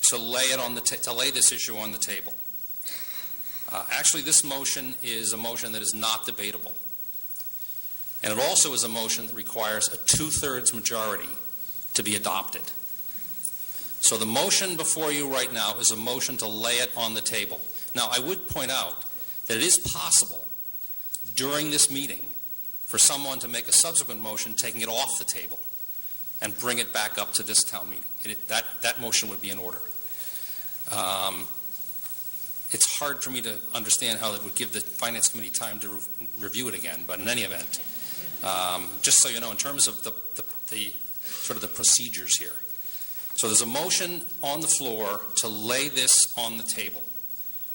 to lay this issue on the table. Actually, this motion is a motion that is not debatable. And it also is a motion that requires a 2/3 majority to be adopted. So the motion before you right now is a motion to lay it on the table. Now, I would point out that it is possible during this meeting for someone to make a subsequent motion taking it off the table and bring it back up to this town meeting. That motion would be in order. It's hard for me to understand how that would give the Finance Committee time to review it again, but in any event, just so you know, in terms of the sort of the procedures here. So there's a motion on the floor to lay this on the table,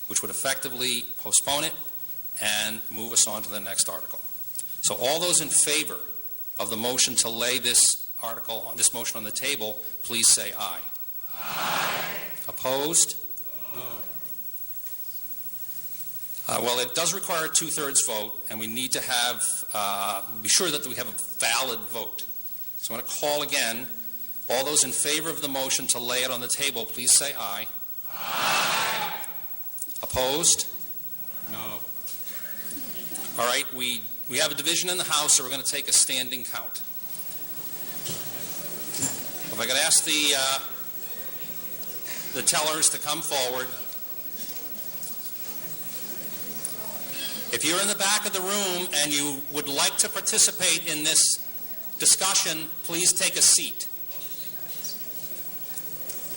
which would effectively postpone it and move us on to the next article. So all those in favor of the motion to lay this motion on the table, please say aye. Aye. Opposed? No. Well, it does require a 2/3 vote, and we need to be sure that we have a valid vote. So I'm going to call again. All those in favor of the motion to lay it on the table, please say aye. Aye. Opposed? No. All right, we have a division in the House, so we're going to take a standing count. If I could ask the tellers to come forward. If you're in the back of the room and you would like to participate in this discussion, please take a seat.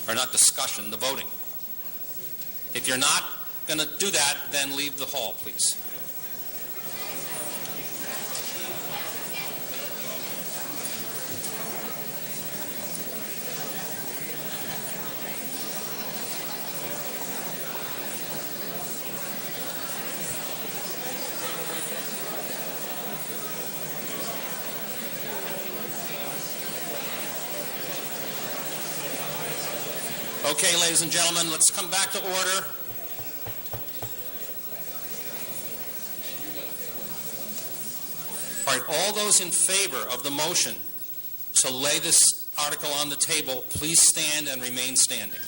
Or not discussion, the voting. If you're not going to do that, then leave the hall, please. Okay, ladies and gentlemen, let's come back to order. All right, all those in favor of the motion to lay this article on the table, please stand and remain standing.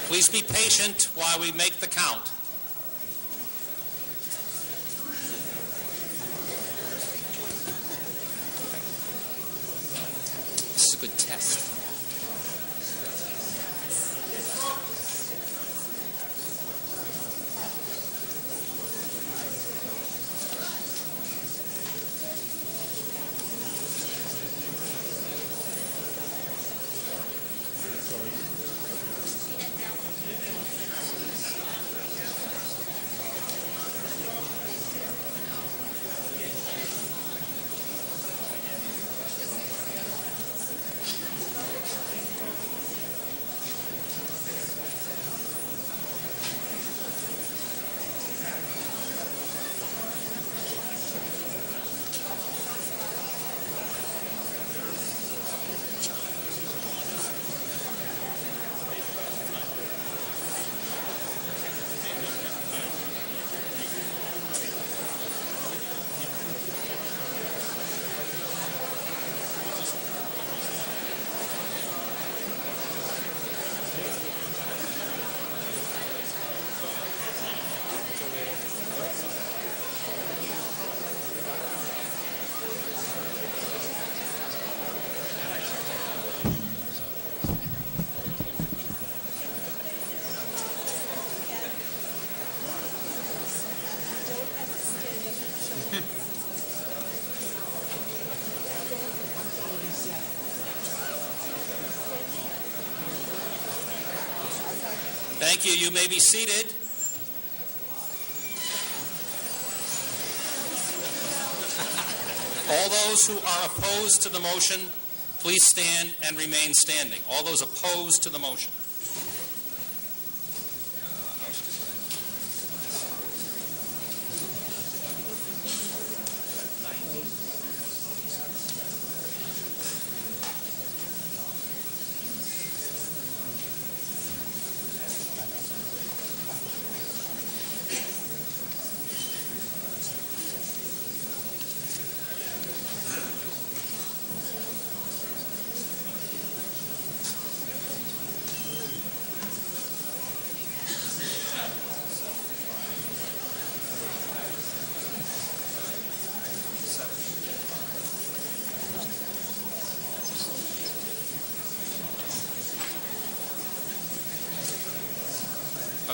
Please be patient while we make the count. This is a good test. Thank you. You may be seated. All those who are opposed to the motion, please stand and remain standing. All those opposed to the motion.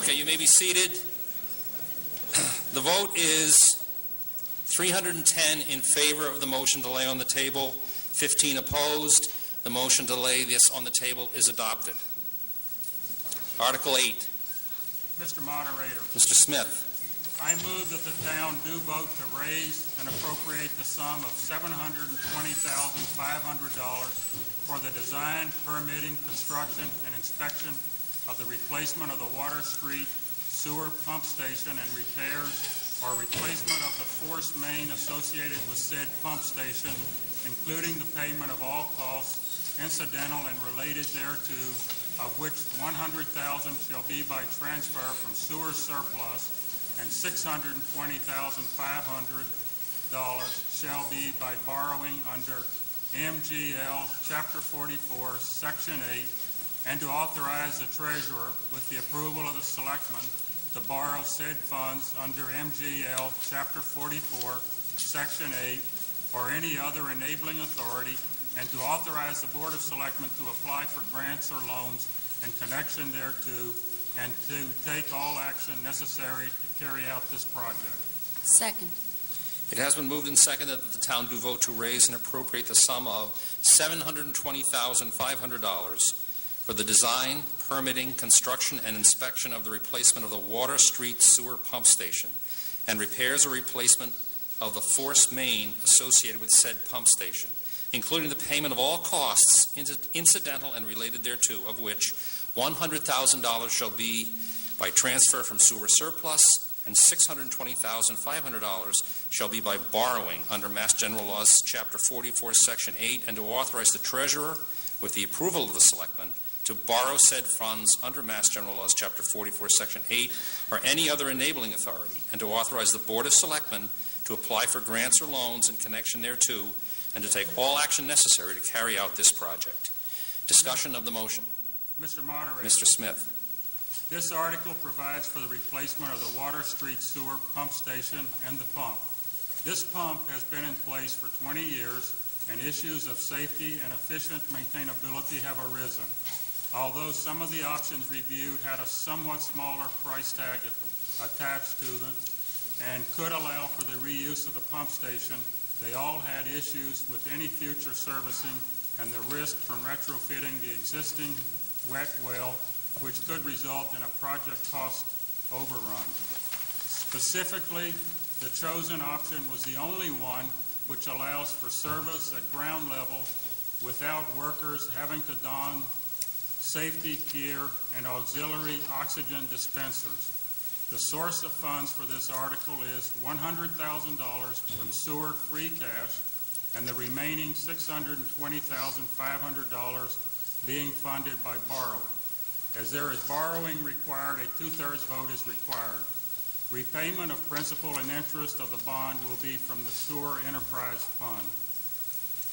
Okay, you may be seated. The vote is 310 in favor of the motion to lay on the table, 15 opposed. The motion to lay this on the table is adopted. Article 8. Mr. Moderator, Mr. Smith. I move that the town do vote to raise and appropriate the sum of $720,500 for the design, permitting, construction, and inspection of the replacement of the Water Street sewer pump station and repairs or replacement of the forced main associated with said pump station, including the payment of all costs incidental and related thereto, of which $100,000 shall be by transfer from sewer surplus and $620,500 shall be by borrowing under MGL Chapter 44, Section 8, and to authorize the treasurer, with the approval of the selectmen, to borrow said funds under MGL Chapter 44, Section 8, or any other enabling authority, and to authorize the Board of Selectmen to apply for grants or loans in connection thereto, and to take all action necessary to carry out this project. Second. It has been moved and seconded that the town do vote to raise and appropriate the sum of $720,500 for the design, permitting, construction, and inspection of the replacement of the Water Street sewer pump station and repairs or replacement of the forced main associated with said pump station, including the payment of all costs incidental and related thereto, of which $100,000 shall be by transfer from sewer surplus and $620,500 shall be by borrowing under Mass General Laws, Chapter 44, Section 8, and to authorize the treasurer, with the approval of the selectmen, to borrow said funds under Mass General Laws, Chapter 44, Section 8, or any other enabling authority, and to authorize the Board of Selectmen to apply for grants or loans in connection thereto, and to take all action necessary to carry out this project. Discussion of the motion. Mr. Moderator. Mr. Smith. This article provides for the replacement of the Water Street sewer pump station and the pump. This pump has been in place for 20 years, and issues of safety and efficient maintainability have arisen. Although some of the options reviewed had a somewhat smaller price tag attached to them and could allow for the reuse of the pump station, they all had issues with any future servicing and the risk from retrofitting the existing wet well, which could result in a project cost overrun. Specifically, the chosen option was the only one which allows for service at ground level without workers having to don safety gear and auxiliary oxygen dispensers. The source of funds for this article is $100,000 from sewer free cash and the remaining $620,500 being funded by borrowing. As there is borrowing required, a two-thirds vote is required. Repayment of principal and interest of the bond will be from the Sewer Enterprise Fund.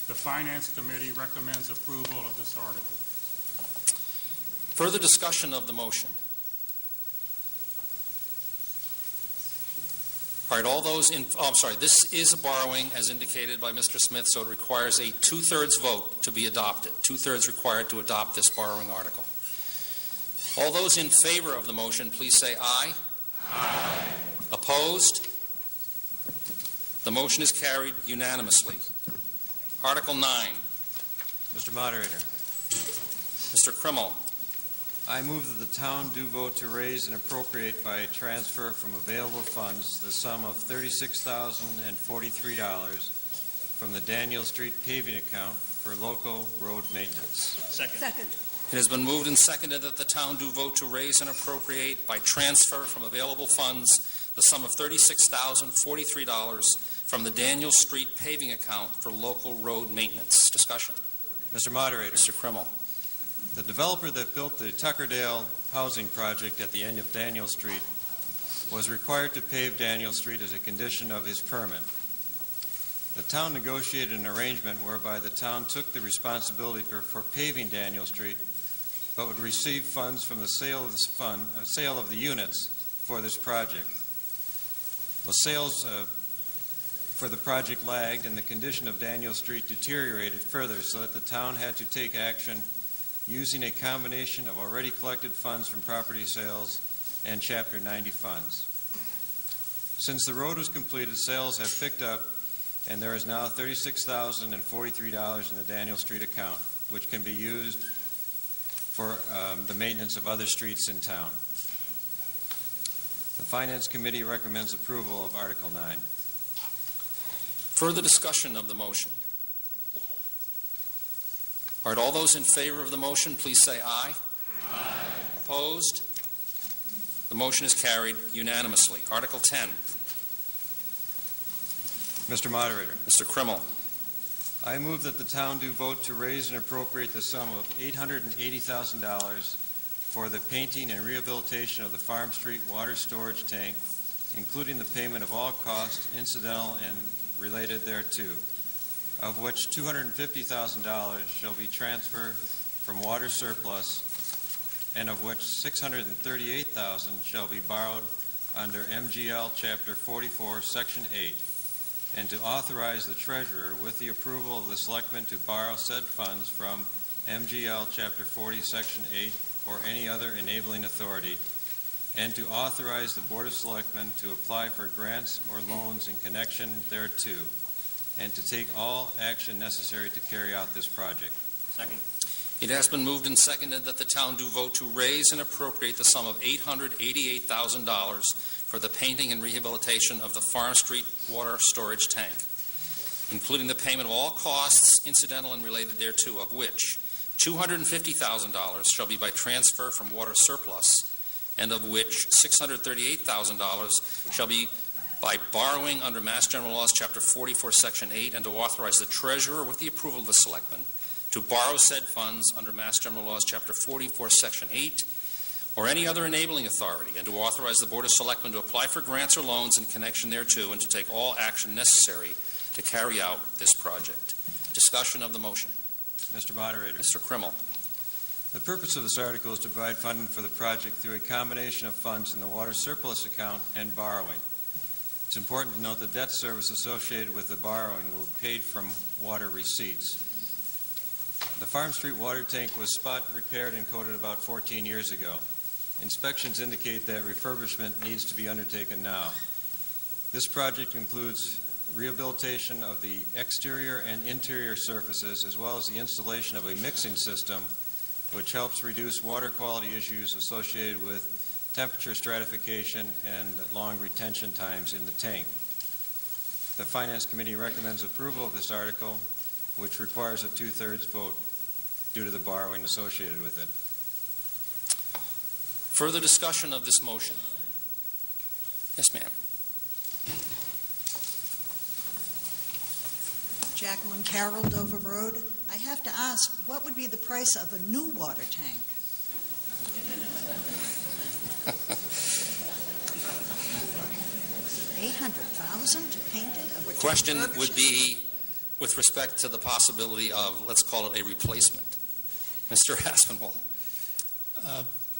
The Finance Committee recommends approval of this article. Further discussion of the motion. All right, all those in, this is a borrowing as indicated by Mr. Smith, so it requires a two-thirds vote to be adopted. Two-thirds required to adopt this borrowing article. All those in favor of the motion, please say aye. Aye. Opposed? The motion is carried unanimously. Article 9. Mr. Moderator. Mr. Krimmel. I move that the town do vote to raise and appropriate by transfer from available funds the sum of $36,043 from the Daniel Street paving account for local road maintenance. Second. It has been moved and seconded that the town do vote to raise and appropriate by transfer from available funds the sum of $36,043 from the Daniel Street paving account for local road maintenance. Discussion. Mr. Moderator. Mr. Krimmel. The developer that built the Tuckerdale housing project at the end of Daniel Street was required to pave Daniel Street as a condition of his permit. The town negotiated an arrangement whereby the town took the responsibility for paving Daniel Street, but would receive funds from the sale of the units for this project. The sales for the project lagged, and the condition of Daniel Street deteriorated further, so that the town had to take action using a combination of already collected funds from property sales and Chapter 90 funds. Since the road was completed, sales have picked up, and there is now $36,043 in the Daniel Street account, which can be used for the maintenance of other streets in town. The Finance Committee recommends approval of Article 9. Further discussion of the motion. All right, all those in favor of the motion, please say aye. Aye. Opposed? The motion is carried unanimously. Article 10. Mr. Moderator. Mr. Krimmel. I move that the town do vote to raise and appropriate the sum of $880,000 for the painting and rehabilitation of the Farm Street water storage tank, including the payment of all costs incidental and related thereto, of which $250,000 shall be transferred from water surplus, and of which $638,000 shall be borrowed under MGL Chapter 44, Section 8, and to authorize the treasurer, with the approval of the selectmen, to borrow said funds from MGL Chapter 40, Section 8, or any other enabling authority, and to authorize the Board of Selectmen to apply for grants or loans in connection thereto, and to take all action necessary to carry out this project. Second. It has been moved and seconded that the town do vote to raise and appropriate the sum of $888,000 for the painting and rehabilitation of the Farm Street water storage tank, including the payment of all costs incidental and related thereto, of which $250,000 shall be by transfer from water surplus, and of which $638,000 shall be by borrowing under Mass General Laws, Chapter 44, Section 8, and to authorize the treasurer, with the approval of the selectmen, to borrow said funds under Mass General Laws, Chapter 44, Section 8, or any other enabling authority, and to authorize the Board of Selectmen to apply for grants or loans in connection thereto, and to take all action necessary to carry out this project. Discussion of the motion. Mr. Moderator. Mr. Krimmel. The purpose of this article is to provide funding for the project through a combination of funds in the water surplus account and borrowing. It's important to note that debt service associated with the borrowing will be paid from water receipts. The Farm Street water tank was spot repaired and coated about 14 years ago. Inspections indicate that refurbishment needs to be undertaken now. This project includes rehabilitation of the exterior and interior surfaces, as well as the installation of a mixing system which helps reduce water quality issues associated with temperature stratification and long retention times in the tank. The Finance Committee recommends approval of this article, which requires a 2/3 vote due to the borrowing associated with it. Further discussion of this motion. Yes, ma'am. Jacqueline Carroll, Dover Road. I have to ask, what would be the price of a new water tank? $800,000 to paint it? The question would be with respect to the possibility of, let's call it a replacement. Mr. Aspinwall.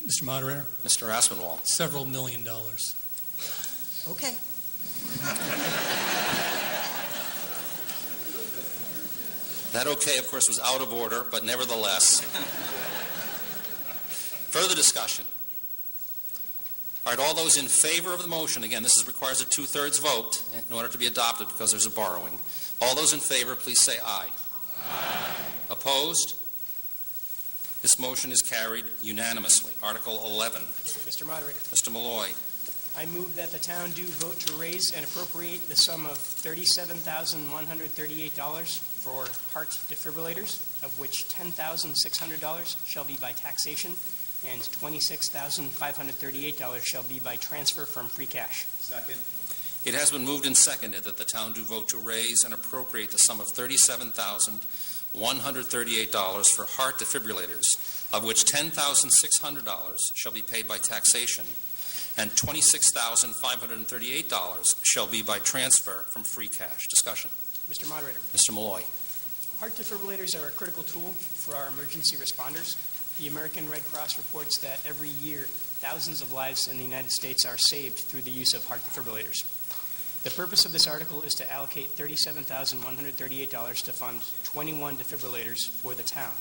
Mr. Moderator. Mr. Aspinwall. Several $1 million. Okay. That okay, of course, was out of order, but nevertheless. Further discussion. All right, all those in favor of the motion, again, this requires a 2/3 vote in order to be adopted because there's a borrowing. All those in favor, please say aye. Aye. Opposed? This motion is carried unanimously. Article 11. Mr. Moderator, Mr. Malloy. I move that the town do vote to raise and appropriate the sum of $37,138 for heart defibrillators, of which $10,600 shall be by taxation and $26,538 shall be by transfer from free cash. Second. It has been moved and seconded that the town do vote to raise and appropriate the sum of $37,138 for heart defibrillators, of which $10,600 shall be paid by taxation and $26,538 shall be by transfer from free cash. Discussion. Mr. Moderator, Mr. Malloy. heart defibrillators are a critical tool for our emergency responders. The American Red Cross reports that every year thousands of lives in the United States are saved through the use of heart defibrillators. The purpose of this article is to allocate $37,138 to fund 21 defibrillators for the town.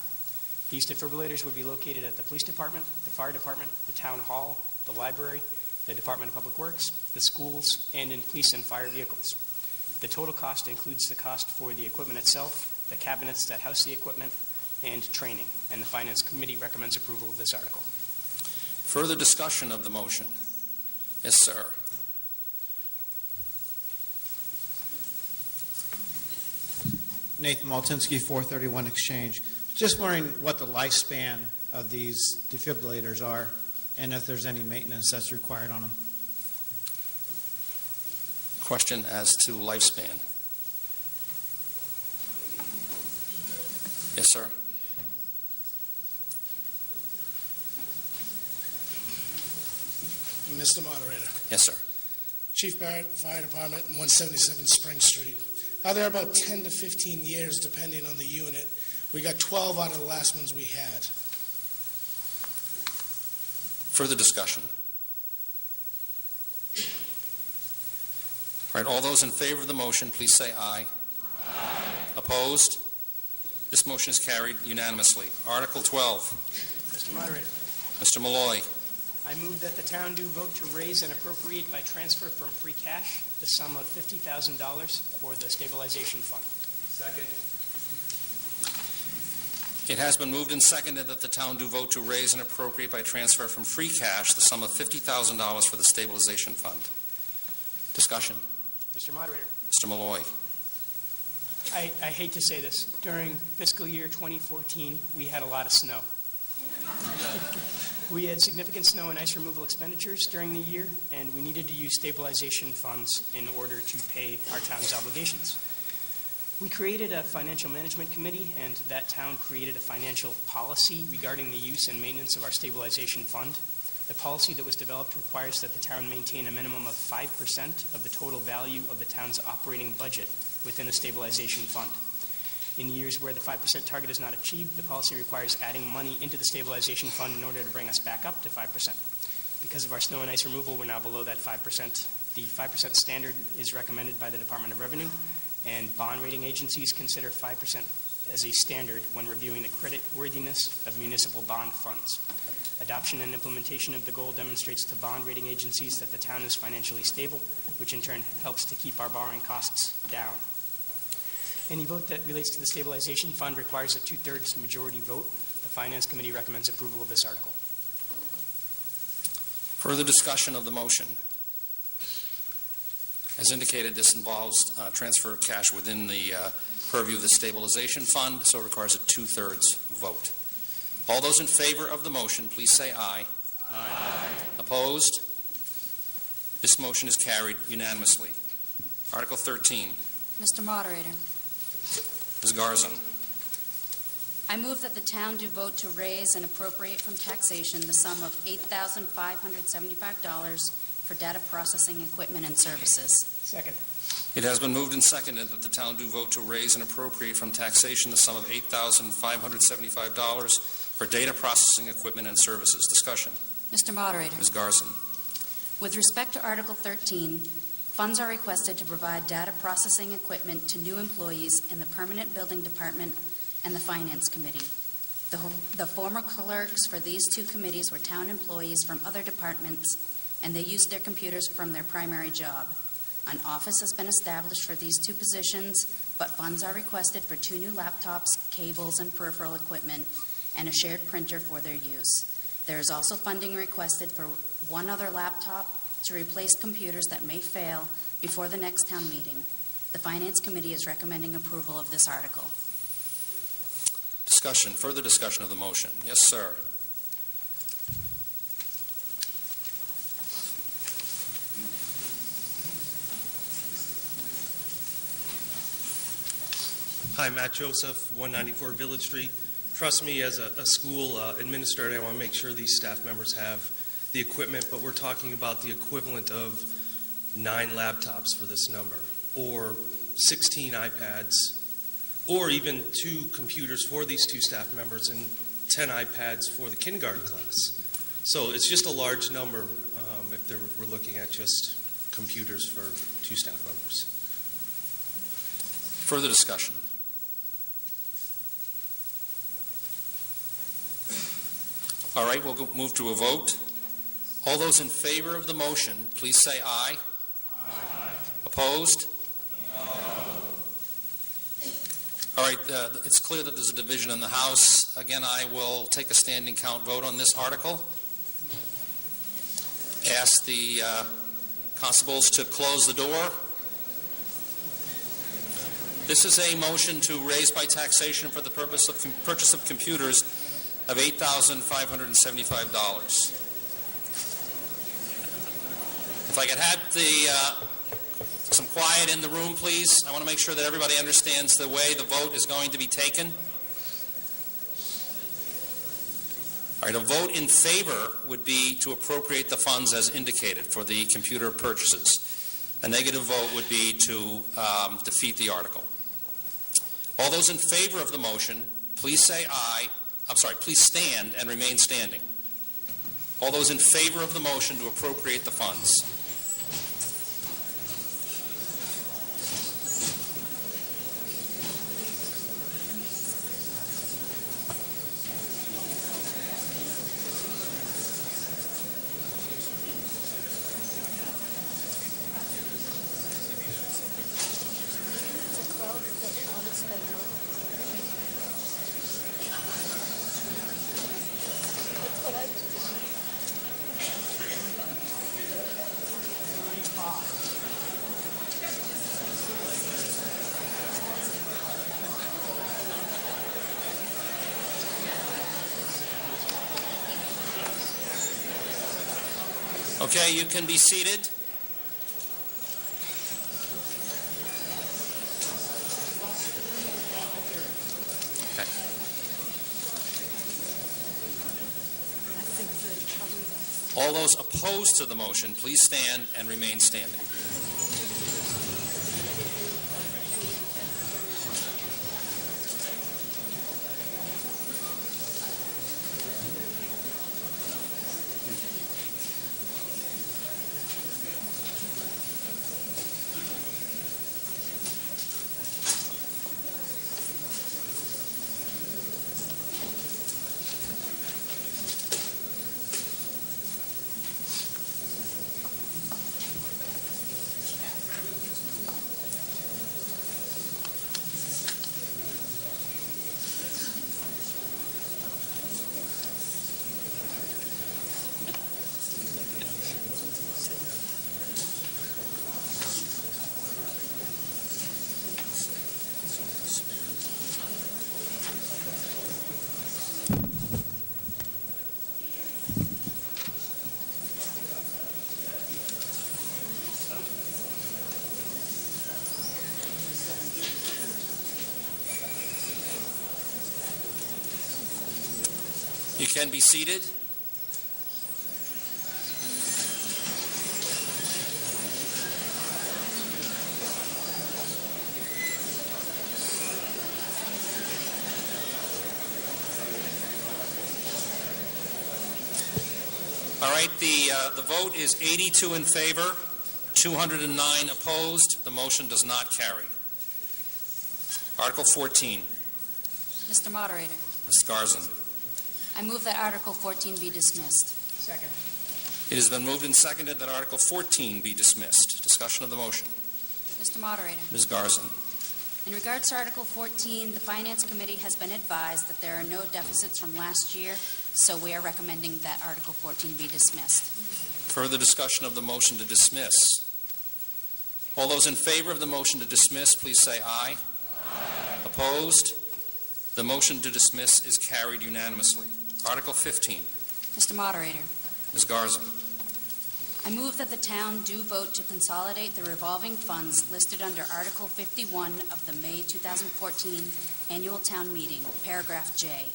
These defibrillators would be located at the police department, the fire department, the town hall, the library, the Department of Public Works, the schools, and in police and fire vehicles. The total cost includes the cost for the equipment itself, the cabinets that house the equipment, and training. And the Finance Committee recommends approval of this article. Further discussion of the motion? Yes, sir. Nathan Maltinsky, 431 Exchange. Just wondering what the lifespan of these defibrillators are and if there's any maintenance that's required on them. Question as to lifespan. Yes, sir. Mr. Moderator. Yes, sir. Chief Barrett, Fire Department, 177 Spring Street. Are there about 10 to 15 years, depending on the unit? We got 12 out of the last ones we had. Further discussion. All right, all those in favor of the motion, please say aye. Aye. Opposed? This motion is carried unanimously. Article 12. Mr. Moderator, Mr. Malloy. I move that the town do vote to raise and appropriate by transfer from free cash the sum of $50,000 for the stabilization fund. Second. It has been moved and seconded that the town do vote to raise and appropriate by transfer from free cash the sum of $50,000 for the stabilization fund. Discussion. Mr. Moderator, Mr. Malloy. I hate to say this. During fiscal year 2014, we had a lot of snow. We had significant snow and ice removal expenditures during the year, and we needed to use stabilization funds in order to pay our town's obligations. We created a financial management committee, and that town created a financial policy regarding the use and maintenance of our stabilization fund. The policy that was developed requires that the town maintain a minimum of 5% of the total value of the town's operating budget within a stabilization fund. In years where the 5% target is not achieved, the policy requires adding money into the stabilization fund in order to bring us back up to 5%. Because of our snow and ice removal, we're now below that 5%. The 5% standard is recommended by the Department of Revenue, and bond rating agencies consider 5% as a standard when reviewing the credit worthiness of municipal bond funds. Adoption and implementation of the goal demonstrates to bond rating agencies that the town is financially stable, which in turn helps to keep our borrowing costs down. Any vote that relates to the stabilization fund requires a 2/3 majority vote. The Finance Committee recommends approval of this article. Further discussion of the motion. As indicated, this involves transfer of cash within the purview of the stabilization fund, so it requires a 2/3 vote. All those in favor of the motion, please say aye. Aye. Opposed? This motion is carried unanimously. Article 13. Mr. Moderator, Ms. Garzon. I move that the town do vote to raise and appropriate from taxation the sum of $8,575 for data processing equipment and services. Second. It has been moved and seconded that the town do vote to raise and appropriate from taxation the sum of $8,575 for data processing equipment and services. Discussion. Mr. Moderator, Ms. Garzon. with respect to Article 13, funds are requested to provide data processing equipment to new employees in the Permanent Building Department and the Finance Committee. The former clerks for these two committees were town employees from other departments, and they used their computers from their primary job. An office has been established for these two positions, but funds are requested for 2 new laptops, cables, and peripheral equipment and a shared printer for their use. There is also funding requested for one other laptop to replace computers that may fail before the next town meeting. The Finance Committee is recommending approval of this article. Discussion, further discussion of the motion. Yes, sir. Hi, Matt Joseph, 194 Village Street. Trust me, as a school administrator, I want to make sure these staff members have the equipment, but we're talking about the equivalent of 9 laptops for this number, or 16 iPads, or even 2 computers for these 2 staff members and 10 iPads for the kindergarten class. So it's just a large number if we're looking at just computers for 2 staff members. Further discussion. All right, we'll move to a vote. All those in favor of the motion, please say aye. Aye. Opposed? No. All right, it's clear that there's a division in the House. Again, I will take a standing count vote on this article. Ask the constables to close the door. This is a motion to raise by taxation for the purpose of purchase of computers of $8,575. If I could have some quiet in the room, please. I want to make sure that everybody understands the way the vote is going to be taken. All right, a vote in favor would be to appropriate the funds as indicated for the computer purchases. A negative vote would be to defeat the article. All those in favor of the motion, please say aye. Please stand and remain standing. All those in favor of the motion to appropriate the funds. Okay, you can be seated. Okay. All those opposed to the motion, please stand and remain standing. You can be seated. All right, the vote is 82 in favor, 209 opposed. The motion does not carry. Article 14. Mr. Moderator, Ms. Garzon. I move that Article 14 be dismissed. Second. It has been moved and seconded that Article 14 be dismissed. Discussion of the motion. Mr. Moderator, Ms. Garzon. In regards to Article 14, the Finance Committee has been advised that there are no deficits from last year, so we are recommending that Article 14 be dismissed. Further discussion of the motion to dismiss. All those in favor of the motion to dismiss, please say aye. Aye. Opposed? The motion to dismiss is carried unanimously. Article 15. Mr. Moderator, Ms. Garza. I move that the town do vote to consolidate the revolving funds listed under Article 51 of the May 2014 Annual Town Meeting, Paragraph J,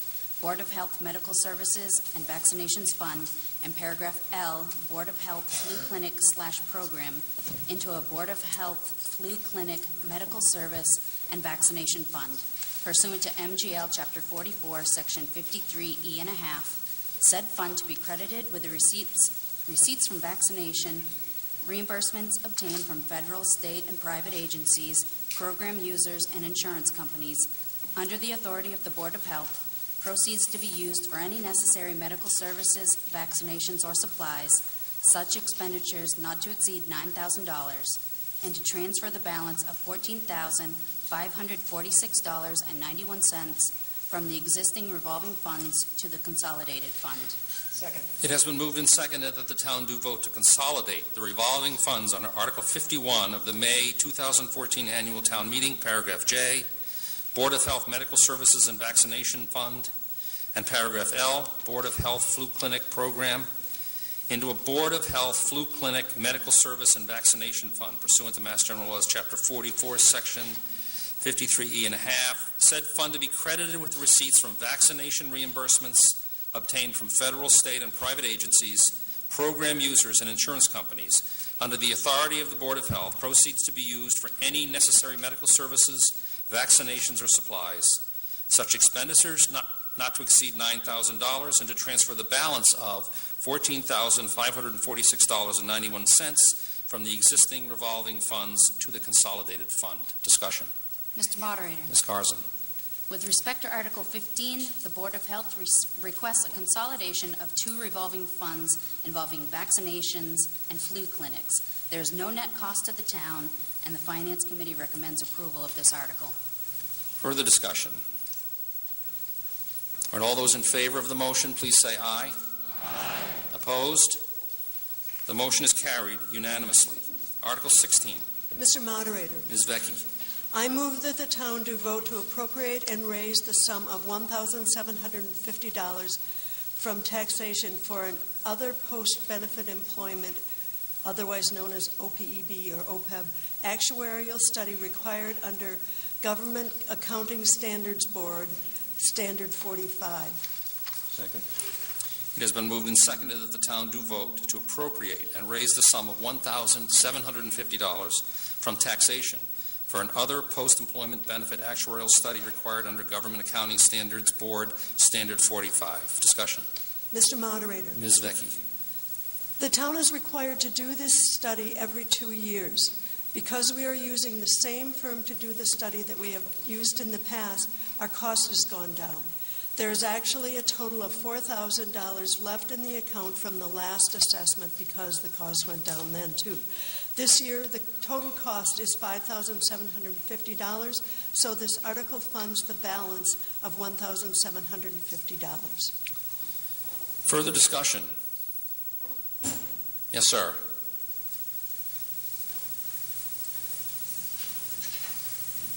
Board of Health Medical Services and Vaccinations Fund, and Paragraph L, Board of Health Flu Clinic/Program, into a Board of Health Flu Clinic Medical Service and Vaccination Fund, pursuant to MGL Chapter 44, Section 53E and a half, said fund to be credited with the receipts from vaccination, reimbursements obtained from federal, state, and private agencies, program users, and insurance companies, under the authority of the Board of Health, proceeds to be used for any necessary medical services, vaccinations, or supplies, such expenditures not to exceed $9,000, and to transfer the balance of $14,546.91 from the existing revolving funds to the consolidated fund. Second. It has been moved and seconded that the town do vote to consolidate the revolving funds under Article 51 of the May 2014 Annual Town Meeting, Paragraph J, Board of Health Medical Services and Vaccination Fund, and Paragraph L, Board of Health Flu Clinic Program, into a Board of Health Flu Clinic Medical Service and Vaccination Fund pursuant to Mass General Laws, Chapter 44, Section 53E and a half. Said fund to be credited with the receipts from vaccination reimbursements obtained from federal, state, and private agencies, program users, and insurance companies under the authority of the Board of Health. Proceeds to be used for any necessary medical services, vaccinations, or supplies. Such expenditures not to exceed $9,000, and to transfer the balance of $14,546.91 from the existing revolving funds to the consolidated fund. Discussion. Mr. Moderator, Ms. Carson. with respect to Article 15, the Board of Health requests a consolidation of two revolving funds involving vaccinations and flu clinics. There is no net cost to the town, and the Finance Committee recommends approval of this article. Further discussion. All right, all those in favor of the motion, please say aye. Aye. Opposed? The motion is carried unanimously. Article 16. Mr. Moderator, Ms. Vecchi. I move that the town do vote to appropriate and raise the sum of $1,750 from taxation for an other post-benefit employment, otherwise known as OPEB or OPEB, actuarial study required under Government Accounting Standards Board, Standard 45. Second. It has been moved and seconded that the town do vote to appropriate and raise the sum of $1,750 from taxation for an other post-employment benefit actuarial study required under Government Accounting Standards Board, Standard 45. Discussion. Mr. Moderator, Ms. Vecchi. the town is required to do this study every 2 years. Because we are using the same firm to do the study that we have used in the past, our cost has gone down. There is actually a total of $4,000 left in the account from the last assessment because the cost went down then too. This year, the total cost is $5,750, so this article funds the balance of $1,750. Further discussion. Yes, sir.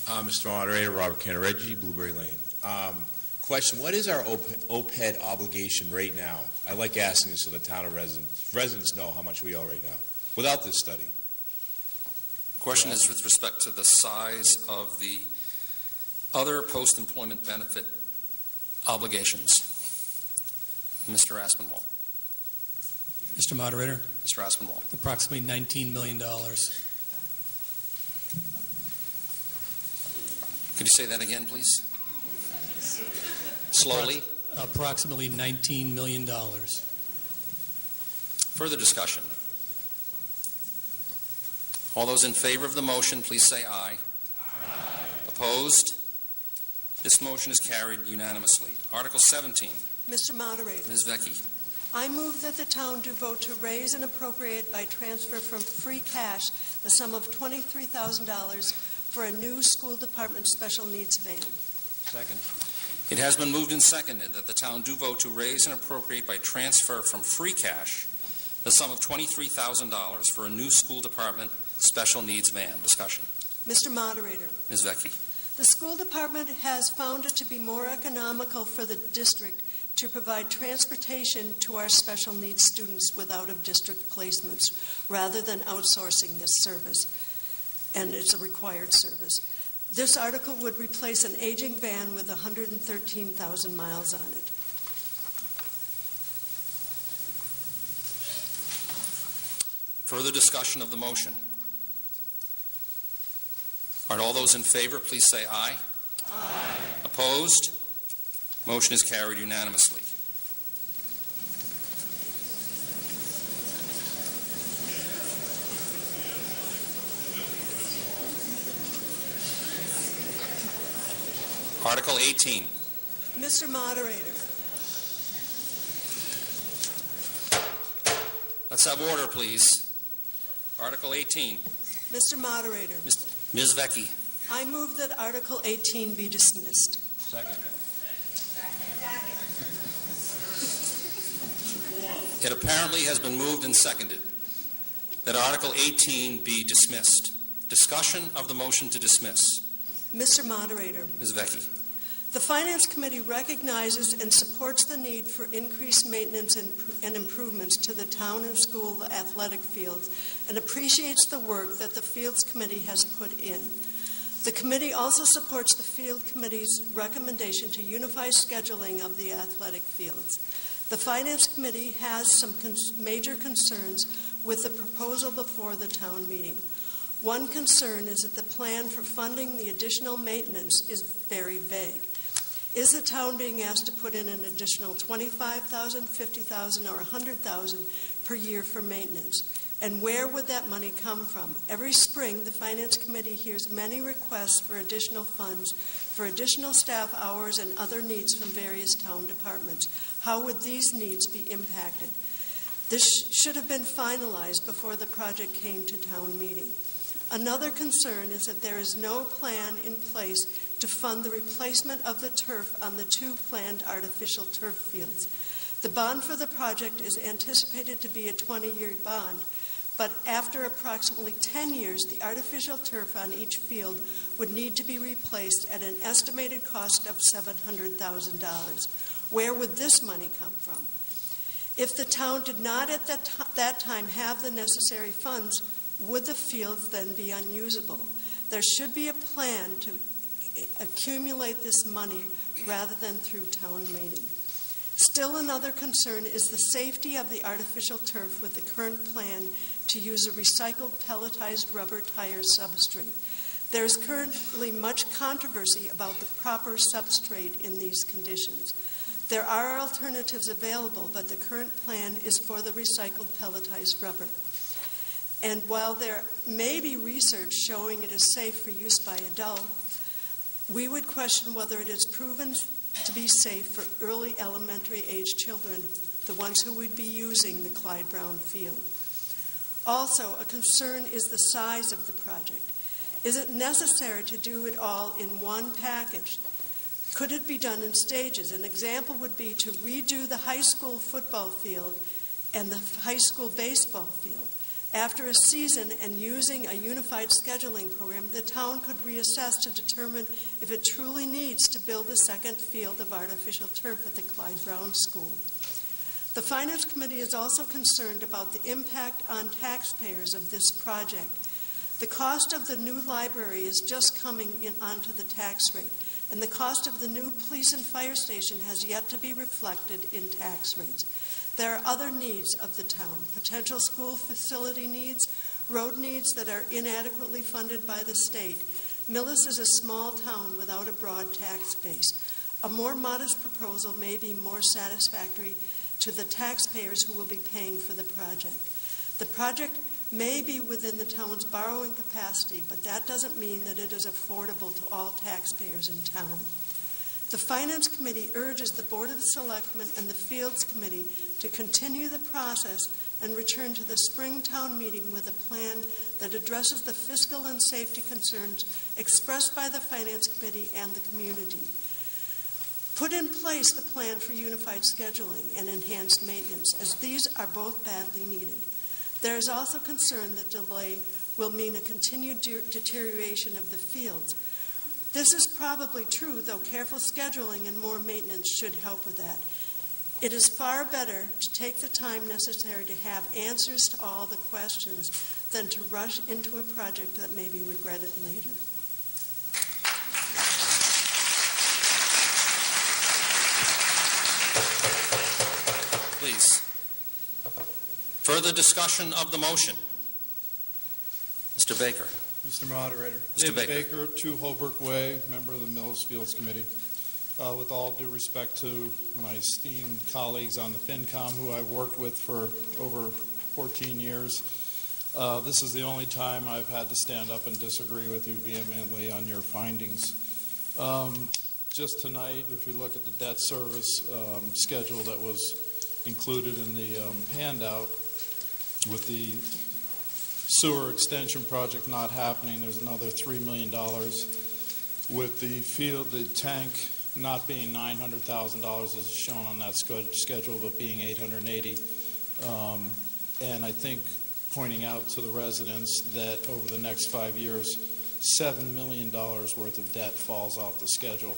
Mr. Moderator, Robert Canareggi, Blueberry Lane. Question, what is our OPED obligation right now? I like asking this so the town of residents know how much we owe right now, without this study. Question is with respect to the size of the other post-employment benefit obligations. Mr. Aspinwall. Mr. Moderator, Mr. Aspinwall. approximately $19 million. Could you say that again, please? Slowly. Approximately $19 million. Further discussion. All those in favor of the motion, please say aye. Aye. Opposed? This motion is carried unanimously. Article 17. Mr. Moderator, Ms. Vecchi. I move that the town do vote to raise and appropriate by transfer from free cash the sum of $23,000 for a new school department special needs van. Second. It has been moved and seconded that the town do vote to raise and appropriate by transfer from free cash the sum of $23,000 for a new school department special needs van. Discussion. Mr. Moderator, Ms. Vecchi. the school department has found it to be more economical for the district to provide transportation to our special needs students with out-of-district placements rather than outsourcing this service, and it's a required service. This article would replace an aging van with 113,000 miles on it. Further discussion of the motion. All right, all those in favor, please say aye. Aye. Opposed? Motion is carried unanimously. Article 18. Mr. Moderator, Let's have order, please. Article 18. Mr. Moderator, Ms. Vecchi. I move that Article 18 be dismissed. Second. It apparently has been moved and seconded that Article 18 be dismissed. Discussion of the motion to dismiss. Mr. Moderator, Ms. Vecchi. the Finance Committee recognizes and supports the need for increased maintenance and improvements to the town and school athletic fields and appreciates the work that the Fields Committee has put in. The committee also supports the Field Committee's recommendation to unify scheduling of the athletic fields. The Finance Committee has some major concerns with the proposal before the town meeting. One concern is that the plan for funding the additional maintenance is very vague. Is the town being asked to put in an additional $25,000, $50,000, or $100,000 per year for maintenance? And where would that money come from? Every spring, the Finance Committee hears many requests for additional funds for additional staff hours and other needs from various town departments. How would these needs be impacted? This should have been finalized before the project came to town meeting. Another concern is that there is no plan in place to fund the replacement of the turf on the two planned artificial turf fields. The bond for the project is anticipated to be a 20-year bond, but after approximately 10 years, the artificial turf on each field would need to be replaced at an estimated cost of $700,000. Where would this money come from? If the town did not at that time have the necessary funds, would the fields then be unusable? There should be a plan to accumulate this money rather than through town meeting. Still another concern is the safety of the artificial turf with the current plan to use a recycled pelletized rubber tire substrate. There is currently much controversy about the proper substrate in these conditions. There are alternatives available, but the current plan is for the recycled pelletized rubber. And while there may be research showing it is safe for use by adults, we would question whether it is proven to be safe for early elementary age children, the ones who would be using the Clyde Brown field. Also, a concern is the size of the project. Is it necessary to do it all in one package? Could it be done in stages? An example would be to redo the high school football field and the high school baseball field. After a season and using a unified scheduling program, the town could reassess to determine if it truly needs to build a second field of artificial turf at the Clyde Brown School. The Finance Committee is also concerned about the impact on taxpayers of this project. The cost of the new library is just coming onto the tax rate, and the cost of the new police and fire station has yet to be reflected in tax rates. There are other needs of the town, potential school facility needs, road needs that are inadequately funded by the state. Millis is a small town without a broad tax base. A more modest proposal may be more satisfactory to the taxpayers who will be paying for the project. The project may be within the town's borrowing capacity, but that doesn't mean that it is affordable to all taxpayers in town. The Finance Committee urges the Board of Selectmen and the Fields Committee to continue the process and return to the spring town meeting with a plan that addresses the fiscal and safety concerns expressed by the Finance Committee and the community. Put in place the plan for unified scheduling and enhanced maintenance, as these are both badly needed. There is also concern that delay will mean a continued deterioration of the fields. This is probably true, though careful scheduling and more maintenance should help with that. It is far better to take the time necessary to have answers to all the questions than to rush into a project that may be regretted later. Please. Further discussion of the motion. Mr. Baker. Mr. Moderator. Mr. David Baker. 2 Holbrook Way, member of the Millis Fields Committee. With all due respect to my esteemed colleagues on the FinCom, who I've worked with for over 14 years, this is the only time I've had to stand up and disagree with you vehemently on your findings. Just tonight, if you look at the debt service schedule that was included in the handout, with the sewer extension project not happening, there's another $3 million. With the tank not being $900,000 as shown on that schedule, but being $880,000. And I think pointing out to the residents that over the next 5 years, $7 million worth of debt falls off the schedule.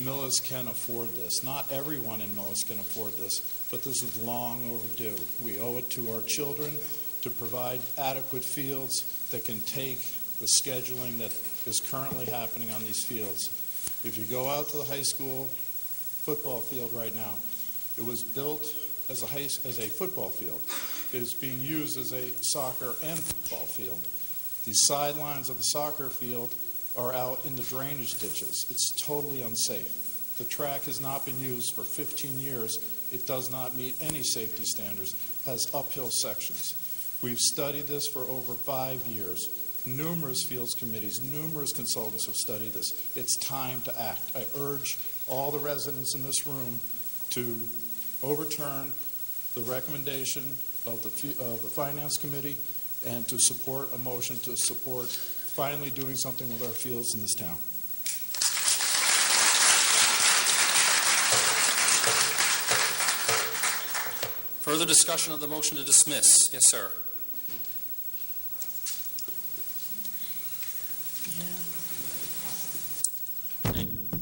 Millis can afford this. Not everyone in Millis can afford this, but this is long overdue. We owe it to our children to provide adequate fields that can take the scheduling that is currently happening on these fields. If you go out to the high school football field right now, it was built as a football field. It is being used as a soccer and football field. The sidelines of the soccer field are out in the drainage ditches. It's totally unsafe. The track has not been used for 15 years. It does not meet any safety standards, has uphill sections. We've studied this for over 5 years. Numerous fields committees, numerous consultants have studied this. It's time to act. I urge all the residents in this room to overturn the recommendation of the Finance Committee and to support a motion to support finally doing something with our fields in this town. Further discussion of the motion to dismiss. Yes, sir.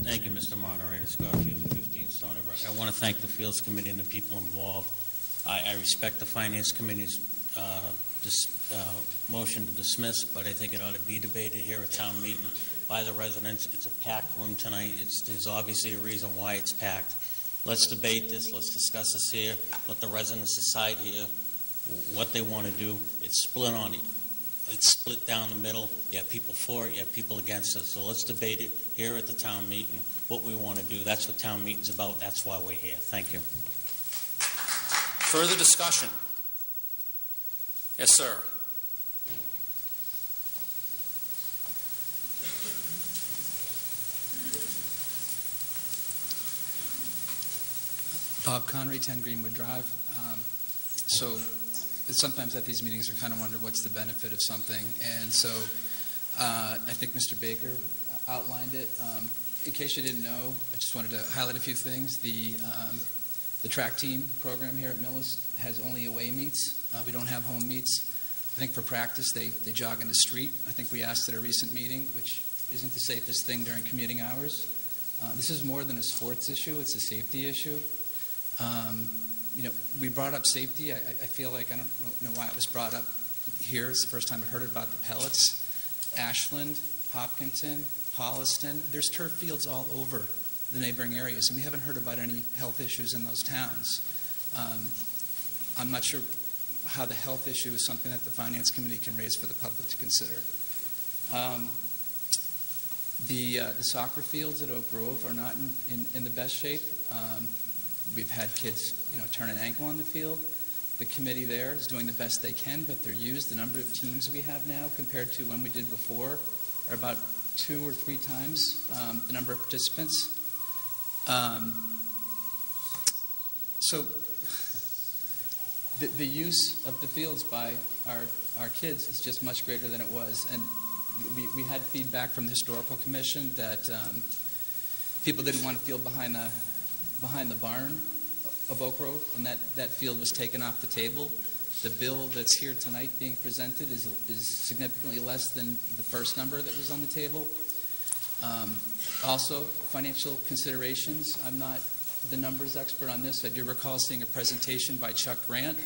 Thank you, Mr. Moderator. Scott Hughes, 15 Stony Brook. I want to thank the Fields Committee and the people involved. I respect the Finance Committee's motion to dismiss, but I think it ought to be debated here at town meeting by the residents. It's a packed room tonight. There's obviously a reason why it's packed. Let's debate this. Let's discuss this here. Let the residents decide here what they want to do. It's split down the middle. You have people for it, you have people against it. So let's debate it here at the town meeting, what we want to do. That's what town meeting's about. That's why we're here. Thank you. Further discussion. Yes, sir. Bob Connery, 10 Greenwood Drive. So sometimes at these meetings we kind of wonder what's the benefit of something. And so I think Mr. Baker outlined it. In case you didn't know, I just wanted to highlight a few things. The track team program here at Millis has only away meets. We don't have home meets. I think for practice they jog in the street. I think we asked at a recent meeting, which isn't the safest thing during commuting hours. This is more than a sports issue. It's a safety issue. We brought up safety. I feel like I don't know why it was brought up here. It's the first time I've heard about the pellets. Ashland, Hopkinton, Holliston, there's turf fields all over the neighboring areas, and we haven't heard about any health issues in those towns. I'm not sure how the health issue is something that the Finance Committee can raise for the public to consider. The soccer fields at Oak Grove are not in the best shape. We've had kids, turn an ankle on the field. The committee there is doing the best they can, but they're used. The number of teams we have now compared to when we did before are about 2 or 3 times the number of participants. So the use of the fields by our kids is just much greater than it was. And we had feedback from the Historical Commission that people didn't want to field behind the barn of Oak Grove, and that field was taken off the table. The bill that's here tonight being presented is significantly less than the first number that was on the table. Also, financial considerations. I'm not the numbers expert on this. I do recall seeing a presentation by Chuck Grant.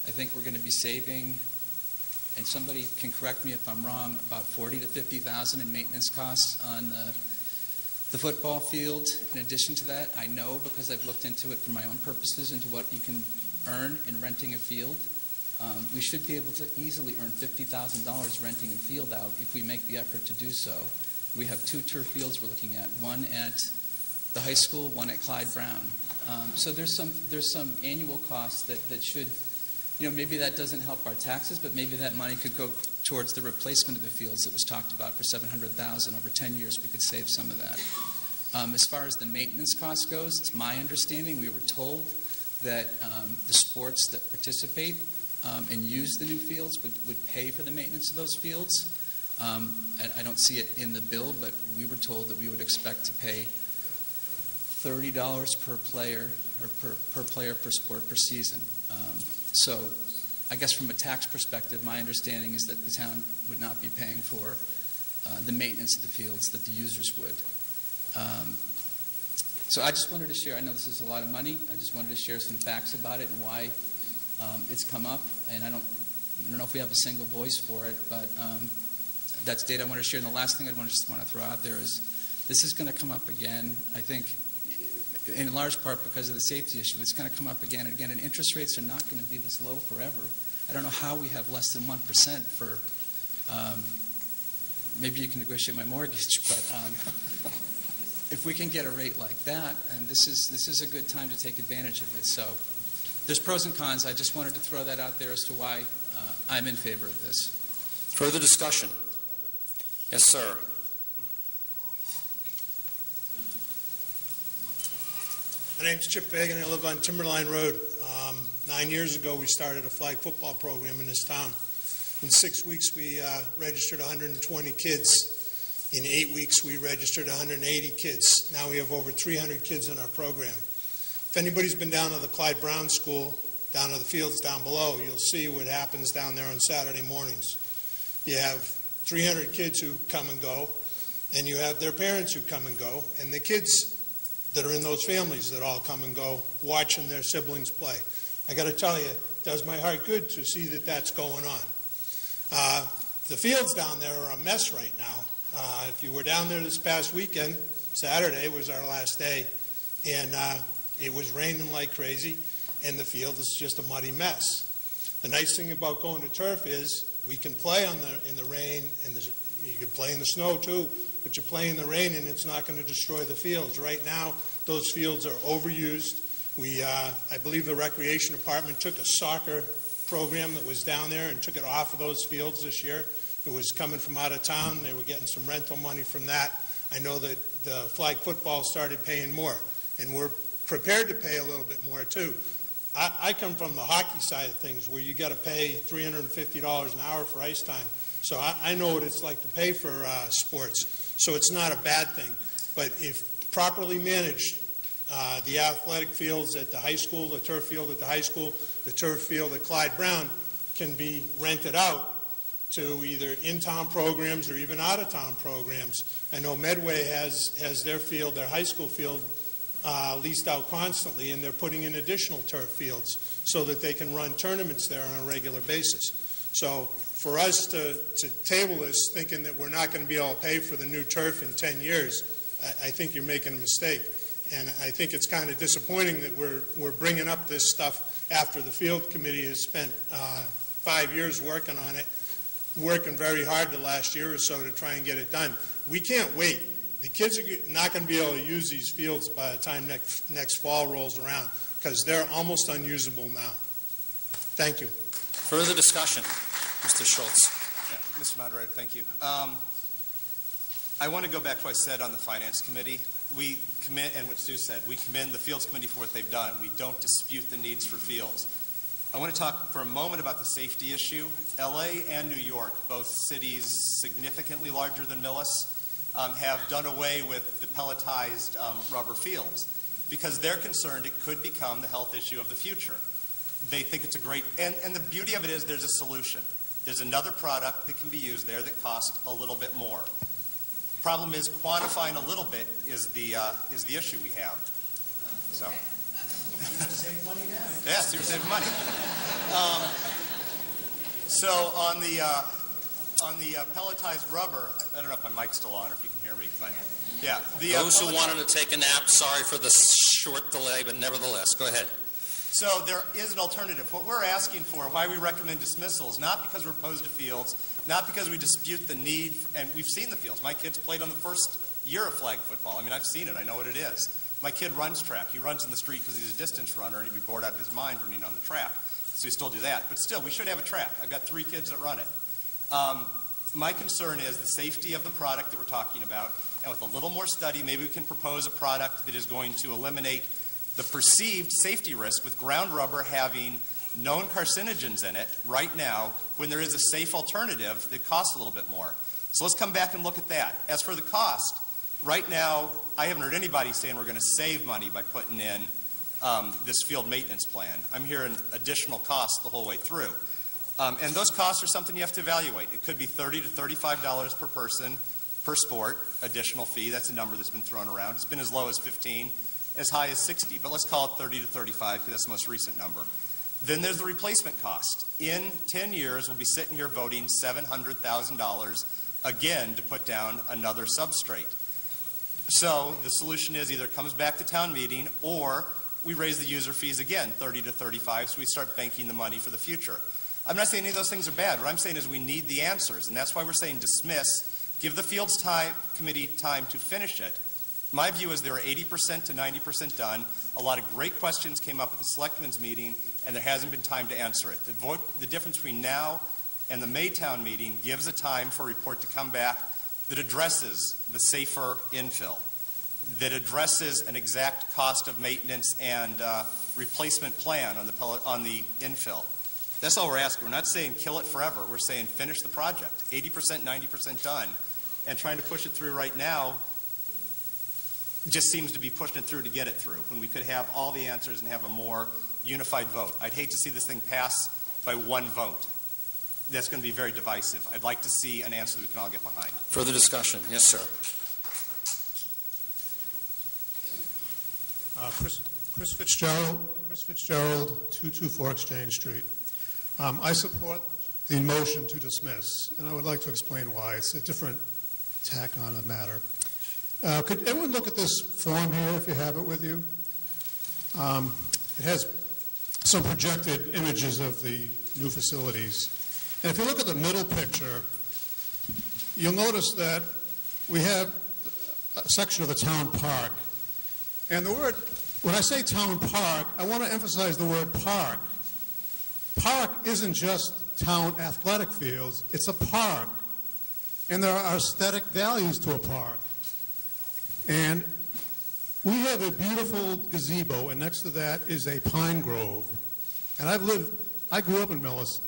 I think we're going to be saving, and somebody can correct me if I'm wrong, about $40,000 to $50,000 in maintenance costs on the football field. In addition to that, I know, because I've looked into it for my own purposes, into what you can earn in renting a field. We should be able to easily earn $50,000 renting a field out if we make the effort to do so. We have 2 turf fields we're looking at, one at the high school, one at Clyde Brown. So there's some annual costs that should, maybe that doesn't help our taxes, but maybe that money could go towards the replacement of the fields that was talked about for $700,000 over 10 years. We could save some of that. As far as the maintenance cost goes, it's my understanding, we were told that the sports that participate and use the new fields would pay for the maintenance of those fields. I don't see it in the bill, but we were told that we would expect to pay $30 per player or per player per sport per season. So I guess from a tax perspective, my understanding is that the town would not be paying for the maintenance of the fields, that the users would. So I just wanted to share, I know this is a lot of money, I just wanted to share some facts about it and why it's come up. And I don't know if we have a single voice for it, but that's data I want to share. And the last thing I just want to throw out there is this is going to come up again, I think, in large part because of the safety issue. It's going to come up again and again, and interest rates are not going to be this low forever. I don't know how we have less than 1% for, maybe you can negotiate my mortgage, but if we can get a rate like that, and this is a good time to take advantage of it. So there's pros and cons. I just wanted to throw that out there as to why I'm in favor of this. Further discussion? Yes, sir. My name's Chip Fagan. I live on Timberline Road. 9 years ago, we started a flag football program in this town. In 6 weeks, we registered 120 kids. In 8 weeks, we registered 180 kids. Now we have over 300 kids in our program. If anybody's been down to the Clyde Brown School, down to the fields down below, you'll see what happens down there on Saturday mornings. You have 300 kids who come and go, and you have their parents who come and go, and the kids that are in those families that all come and go watching their siblings play. I got to tell you, it does my heart good to see that that's going on. The fields down there are a mess right now. If you were down there this past weekend, Saturday was our last day, and it was raining like crazy, and the field is just a muddy mess. The nice thing about going to turf is we can play in the rain, and you can play in the snow too, but you play in the rain and it's not going to destroy the fields. Right now, those fields are overused. I believe the Recreation Department took a soccer program that was down there and took it off of those fields this year. It was coming from out of town. They were getting some rental money from that. I know that the flag football started paying more, and we're prepared to pay a little bit more too. I come from the hockey side of things where you got to pay $350 an hour for ice time. So I know what it's like to pay for sports. So it's not a bad thing. But if properly managed, the athletic fields at the high school, the turf field at the high school, the turf field at Clyde Brown can be rented out to either in-town programs or even out-of-town programs. I know Medway has their field, their high school field, leased out constantly, and they're putting in additional turf fields so that they can run tournaments there on a regular basis. So for us to table this thinking that we're not going to be able to pay for the new turf in 10 years, I think you're making a mistake. And I think it's kind of disappointing that we're bringing up this stuff after the field committee has spent 5 years working on it, working very hard the last year or so to try and get it done. We can't wait. The kids are not going to be able to use these fields by the time next fall rolls around because they're almost unusable now. Thank you. Further discussion? Mr. Schultz. Yeah, Mr. Moderator, thank you. I want to go back to what I said on the Finance Committee. We commend, and what Stu said, we commend the Fields Committee for what they've done. We don't dispute the needs for fields. I want to talk for a moment about the safety issue. LA and New York, both cities significantly larger than Millis, have done away with the pelletized rubber fields because they're concerned it could become the health issue of the future. They think it's a great, and the beauty of it is there's a solution. There's another product that can be used there that costs a little bit more. Problem is quantifying a little bit is the issue we have. So. Save money now. Yes, you're saving money. So on the pelletized rubber, I don't know if my mic's still on or if you can hear me, but yeah. Those who wanted to take a nap, sorry for the short delay, but nevertheless, go ahead. So there is an alternative. What we're asking for, why we recommend dismissal, is not because we're opposed to fields, not because we dispute the need, and we've seen the fields. My kids played on the first year of flag football. I mean, I've seen it. I know what it is. My kid runs track. He runs in the street because he's a distance runner, and he'd be bored out of his mind running on the track. So we still do that. But still, we should have a track. I've got 3 kids that run it. My concern is the safety of the product that we're talking about, and with a little more study, maybe we can propose a product that is going to eliminate the perceived safety risk with ground rubber having known carcinogens in it right now when there is a safe alternative that costs a little bit more. So let's come back and look at that. As for the cost, right now, I haven't heard anybody saying we're going to save money by putting in this field maintenance plan. I'm hearing additional costs the whole way through. And those costs are something you have to evaluate. It could be $30 to $35 per person per sport, additional fee. That's a number that's been thrown around. It's been as low as 15, as high as 60, but let's call it 30 to 35 because that's the most recent number. Then there's the replacement cost. In 10 years, we'll be sitting here voting $700,000 again to put down another substrate. So the solution is either it comes back to town meeting or we raise the user fees again, 30 to 35, so we start banking the money for the future. I'm not saying any of those things are bad. What I'm saying is we need the answers, and that's why we're saying dismiss, give the Fields Committee time to finish it. My view is they're 80% to 90% done. A lot of great questions came up at the Selectmen's meeting, and there hasn't been time to answer it. The difference between now and the Maytown meeting gives a time for a report to come back that addresses the safer infill, that addresses an exact cost of maintenance and replacement plan on the infill. That's all we're asking. We're not saying kill it forever. We're saying finish the project, 80%, 90% done, and trying to push it through right now just seems to be pushing it through to get it through when we could have all the answers and have a more unified vote. I'd hate to see this thing pass by one vote. That's going to be very divisive. I'd like to see an answer that we can all get behind. Further discussion? Yes, sir. Chris Fitzgerald, 224 Exchange Street. I support the motion to dismiss, and I would like to explain why. It's a different tack on the matter. Could everyone look at this form here, if you have it with you? It has some projected images of the new facilities. And if you look at the middle picture, you'll notice that we have a section of the town park. And the word, when I say town park, I want to emphasize the word park. Park isn't just town athletic fields, it's a park. And there are aesthetic values to a park. And we have a beautiful gazebo, and next to that is a pine grove. And I grew up in Millis.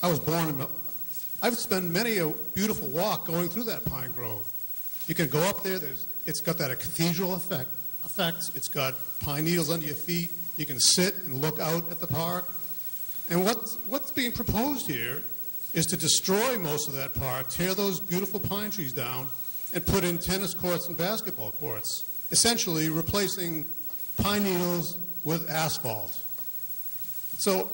I was born in Millis. I've spent many a beautiful walk going through that pine grove. You can go up there, it's got that cathedral effect. It's got pine needles under your feet. You can sit and look out at the park. And what's being proposed here is to destroy most of that park, tear those beautiful pine trees down, and put in tennis courts and basketball courts, essentially replacing pine needles with asphalt. So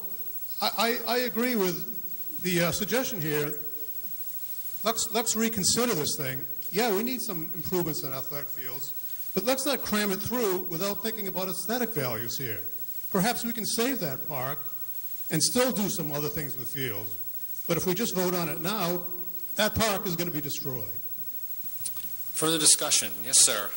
I agree with the suggestion here. Let's reconsider this thing. Yeah, we need some improvements in athletic fields, but let's not cram it through without thinking about aesthetic values here. Perhaps we can save that park and still do some other things with fields. But if we just vote on it now, that park is going to be destroyed. Further discussion? Yes, sir.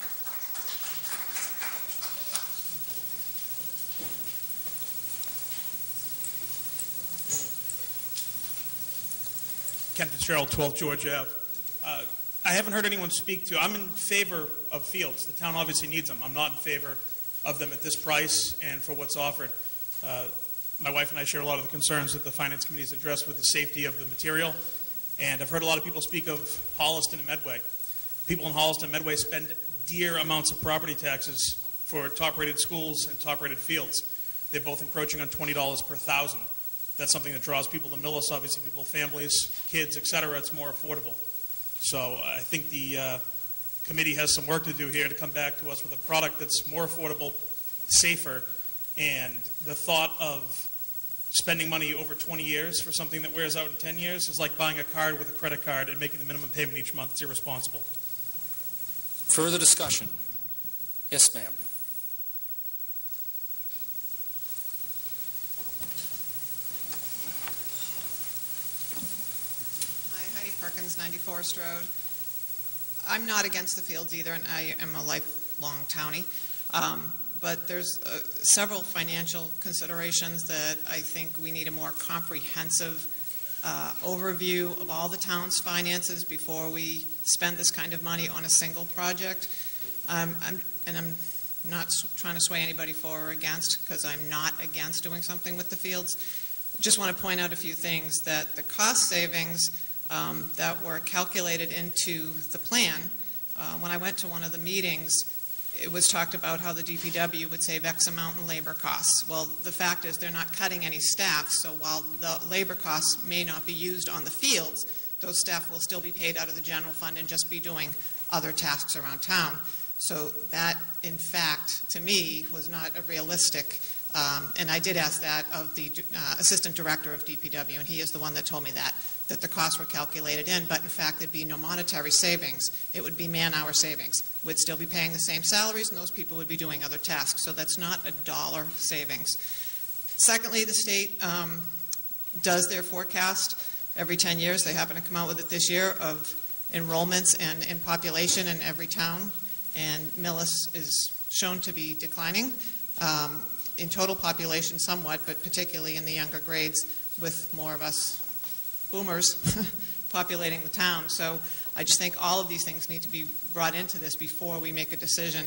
Ken Fitzgerald, 12 George Ave. I haven't heard anyone speak to, I'm in favor of fields. The town obviously needs them. I'm not in favor of them at this price and for what's offered. My wife and I share a lot of the concerns that the Finance Committee has addressed with the safety of the material, and I've heard a lot of people speak of Holliston and Medway. People in Holliston and Medway spend dear amounts of property taxes for top-rated schools and top-rated fields. They're both encroaching on $20 per thousand. That's something that draws people to Millis, obviously people, families, kids, et cetera. It's more affordable. So I think the committee has some work to do here to come back to us with a product that's more affordable, safer, and the thought of spending money over 20 years for something that wears out in 10 years is like buying a card with a credit card and making the minimum payment each month. It's irresponsible. Further discussion? Yes, ma'am. Hi, Heidi Perkins, 90 Forest Road. I'm not against the fields either, and I am a lifelong townie. But there's several financial considerations that I think we need a more comprehensive overview of all the town's finances before we spend this kind of money on a single project. I'm not trying to sway anybody for or against, because I'm not against doing something with the fields. Just want to point out a few things, that the cost savings that were calculated into the plan, when I went to one of the meetings, it was talked about how the DPW would save X amount in labor costs. Well, the fact is they're not cutting any staff, so while the labor costs may not be used on the fields, those staff will still be paid out of the general fund and just be doing other tasks around town. So that, in fact, to me, was not a realistic, and I did ask that of the Assistant Director of DPW, and he is the one that told me that the costs were calculated in, but in fact there'd be no monetary savings. It would be man-hour savings. We'd still be paying the same salaries, and those people would be doing other tasks. So that's not a dollar savings. Secondly, the state does their forecast every 10 years. They happen to come out with it this year of enrollments and in population in every town, and Millis is shown to be declining in total population somewhat, but particularly in the younger grades with more of us boomers populating the town. So I just think all of these things need to be brought into this before we make a decision.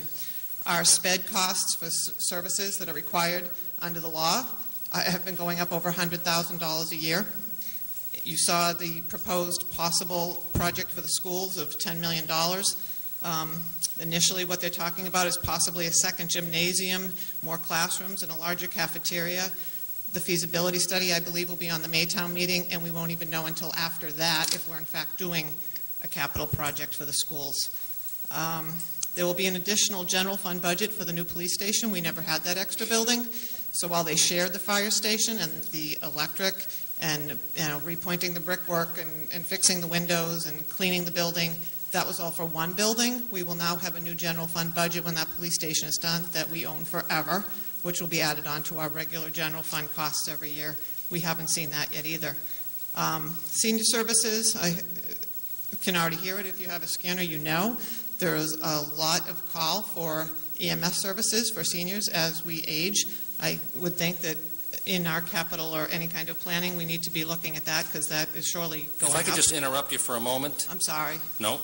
Our SPED costs for services that are required under the law have been going up over $100,000 a year. You saw the proposed possible project for the schools of $10 million. Initially, what they're talking about is possibly a second gymnasium, more classrooms, and a larger cafeteria. The feasibility study, I believe, will be on the Maytown meeting, and we won't even know until after that if we're in fact doing a capital project for the schools. There will be an additional general fund budget for the new police station. We never had that extra building. So while they shared the fire station and the electric and repointing the brickwork and fixing the windows and cleaning the building, that was all for one building. We will now have a new general fund budget when that police station is done that we own forever, which will be added on to our regular general fund costs every year. We haven't seen that yet either. Senior services, I can already hear it. If you have a scanner, you know. There's a lot of call for EMS services for seniors as we age. I would think that in our capital or any kind of planning, we need to be looking at that, because that is surely going up. If I could just interrupt you for a moment. I'm sorry. No.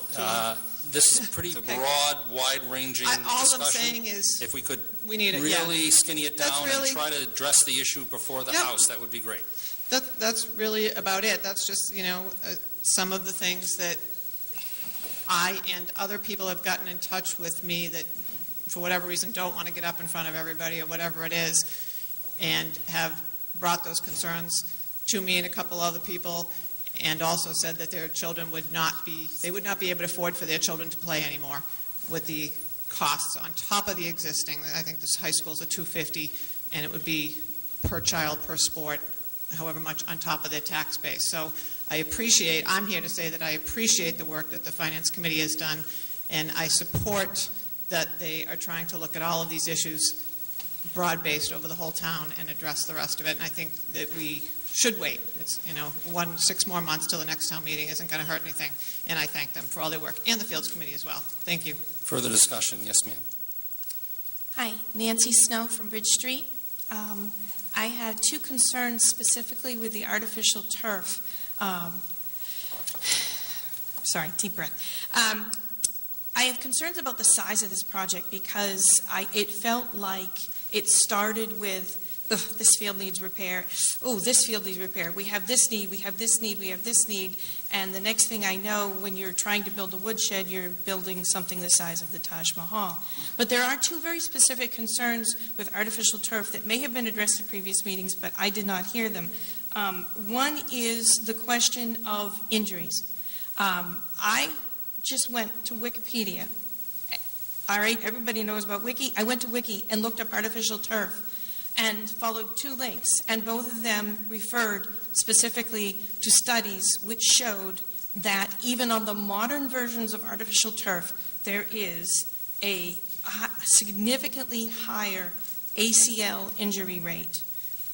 This is pretty okay. broad, wide-ranging discussion. All I'm saying is if we could we need it, really skinny it down really, and try to address the issue before the House, that would be great. That's really about it. That's just, some of the things that I and other people have gotten in touch with me that, for whatever reason, don't want to get up in front of everybody or whatever it is, and have brought those concerns to me and a couple other people, and also said that their children would not be able to afford for their children to play anymore with the costs on top of the existing. I think this high school's a $250, and it would be per child, per sport, however much on top of their tax base. So I'm here to say that I appreciate the work that the Finance Committee has done, and I support that they are trying to look at all of these issues broad-based over the whole town and address the rest of it. And I think that we should wait. It's, 6 more months till the next town meeting isn't going to hurt anything. And I thank them for all their work, and the Fields Committee as well. Thank you. Further discussion. Yes, ma'am. Hi, Nancy Snow from Bridge Street. I have two concerns specifically with the artificial turf. Sorry, deep breath. I have concerns about the size of this project because it felt like it started with ugh, this field needs repair. Oh, this field needs repair. We have this need, we have this need, we have this need. And the next thing I know, when you're trying to build a woodshed, you're building something the size of the Taj Mahal. But there are two very specific concerns with artificial turf that may have been addressed at previous meetings, but I did not hear them. One is the question of injuries. I just went to Wikipedia. All right, everybody knows about Wiki. I went to Wiki and looked up artificial turf and followed two links, and both of them referred specifically to studies which showed that even on the modern versions of artificial turf, there is a significantly higher ACL injury rate.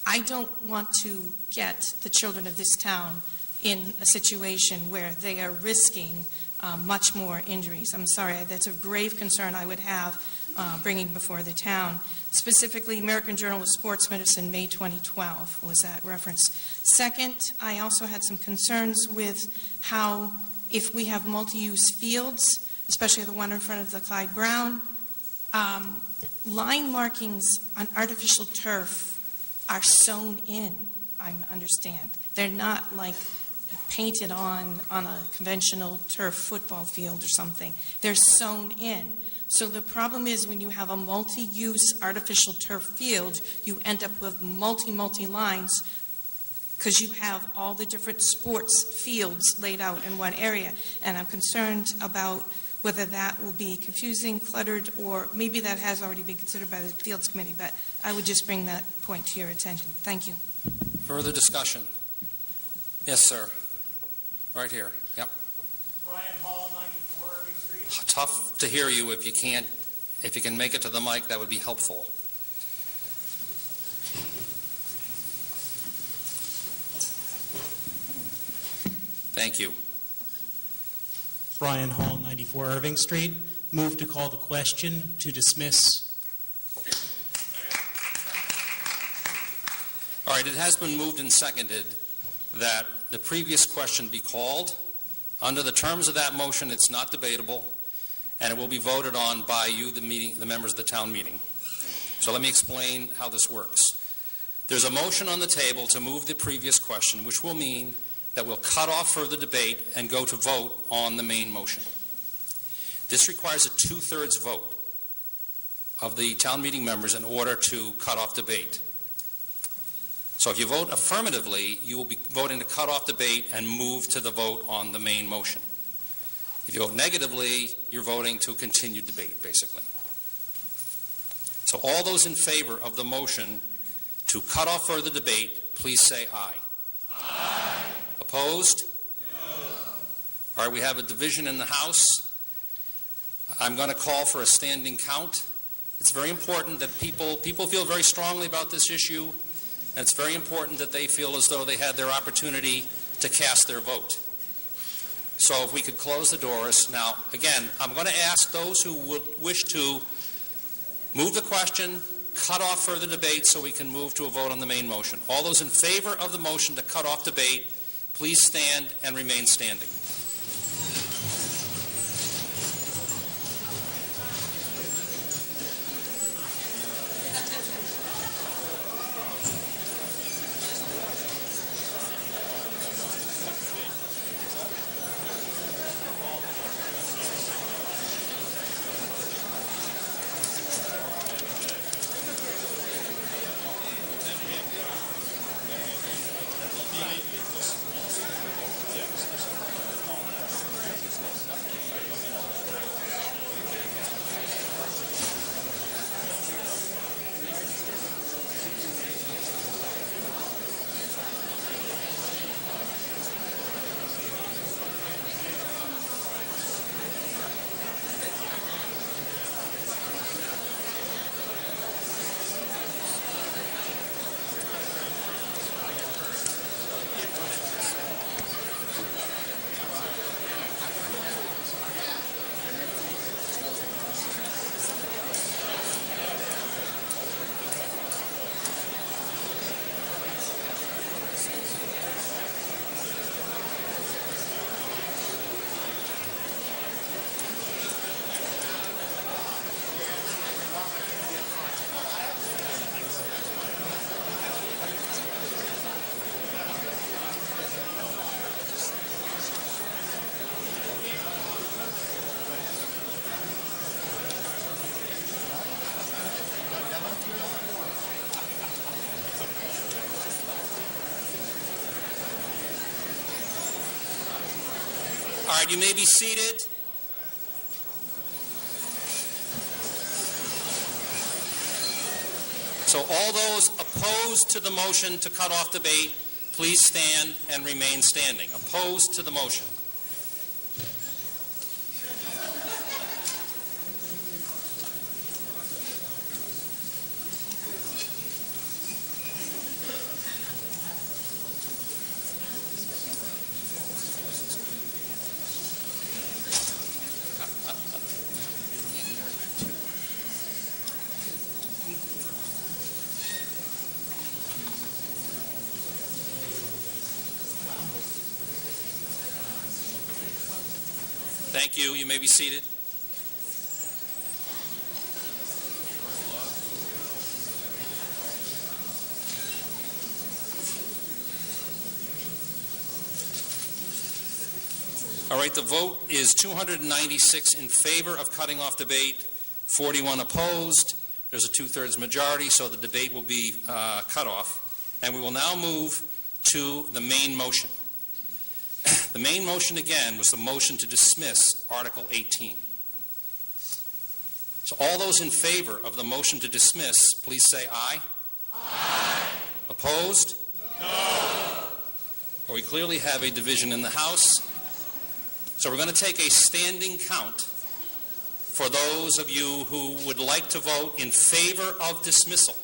I don't want to get the children of this town in a situation where they are risking much more injuries. I'm sorry, that's a grave concern I would have bringing before the town. Specifically, American Journal of Sports Medicine, May 2012 was that reference. Second, I also had some concerns with how if we have multi-use fields, especially the one in front of the Clyde Brown, line markings on artificial turf are sewn in, I understand. They're not like painted on a conventional turf football field or something. They're sewn in. So the problem is when you have a multi-use artificial turf field, you end up with multi lines because you have all the different sports fields laid out in one area. And I'm concerned about whether that will be confusing, cluttered, or maybe that has already been considered by the Fields Committee, but I would just bring that point to your attention. Thank you. Further discussion? Yes, sir. Right here. Yep. Brian Hall, 94 Irving Street. Tough to hear you. If you can make it to the mic, that would be helpful. Thank you. Brian Hall, 94 Irving Street. Move to call the question to dismiss. All right, it has been moved and seconded that the previous question be called. Under the terms of that motion, it's not debatable, and it will be voted on by you, the members of the town meeting. So let me explain how this works. There's a motion on the table to move the previous question, which will mean that we'll cut off further debate and go to vote on the main motion. This requires a 2/3 vote of the town meeting members in order to cut off debate. So if you vote affirmatively, you will be voting to cut off debate and move to the vote on the main motion. If you vote negatively, you're voting to continue debate, basically. So all those in favor of the motion to cut off further debate, please say aye. Aye. Opposed? No. All right, we have a division in the House. I'm going to call for a standing count. It's very important that people feel very strongly about this issue. And it's very important that they feel as though they had their opportunity to cast their vote. So if we could close the doors. Now, again, I'm going to ask those who would wish to move the question, cut off further debate so we can move to a vote on the main motion. All those in favor of the motion to cut off debate, please stand and remain standing. right, you may be seated. So all those opposed to the motion to cut off debate, please stand and remain standing. Opposed to the motion. Thank you. You may be seated. All right, the vote is 296 in favor of cutting off debate, 41 opposed. There's a two-thirds majority, so the debate will be cut off. And we will now move to the main motion. The main motion, again, was the motion to dismiss Article 18. So all those in favor of the motion to dismiss, please say aye. Aye. Opposed? No. Well, we clearly have a division in the House. So we're going to take a standing count for those of you who would like to vote in favor of dismissal,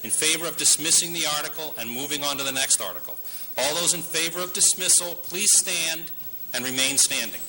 in favor of dismissing the article and moving on to the next article. All those in favor of dismissal, please stand and remain standing.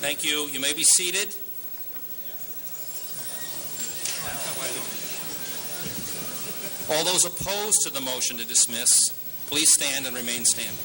Thank you. You may be seated. All those opposed to the motion to dismiss, please stand and remain standing.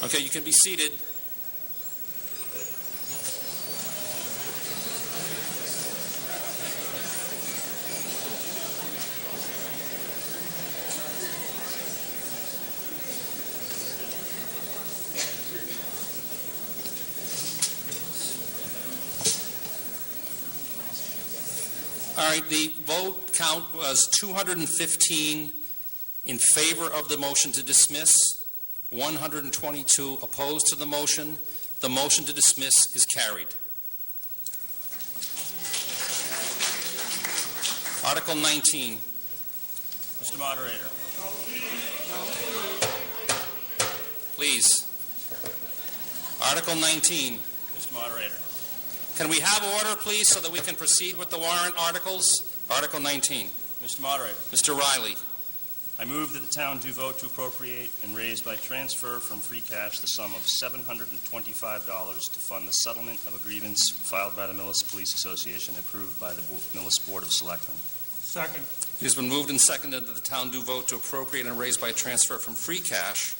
Okay, you can be seated. All right, the vote count was 215 in favor of the motion to dismiss, 122 opposed to the motion. The motion to dismiss is carried. Article 19. Mr. Moderator. Please. Article 19. Mr. Moderator. Can we have order, please, so that we can proceed with the warrant articles? Article 19. Mr. Moderator. Mr. Riley. I move that the town do vote to appropriate and raise by transfer from free cash the sum of $725 to fund the settlement of a grievance filed by the Millis Police Association and approved by the Millis Board of Selectmen. Second. It has been moved and seconded that the town do vote to appropriate and raise by transfer from free cash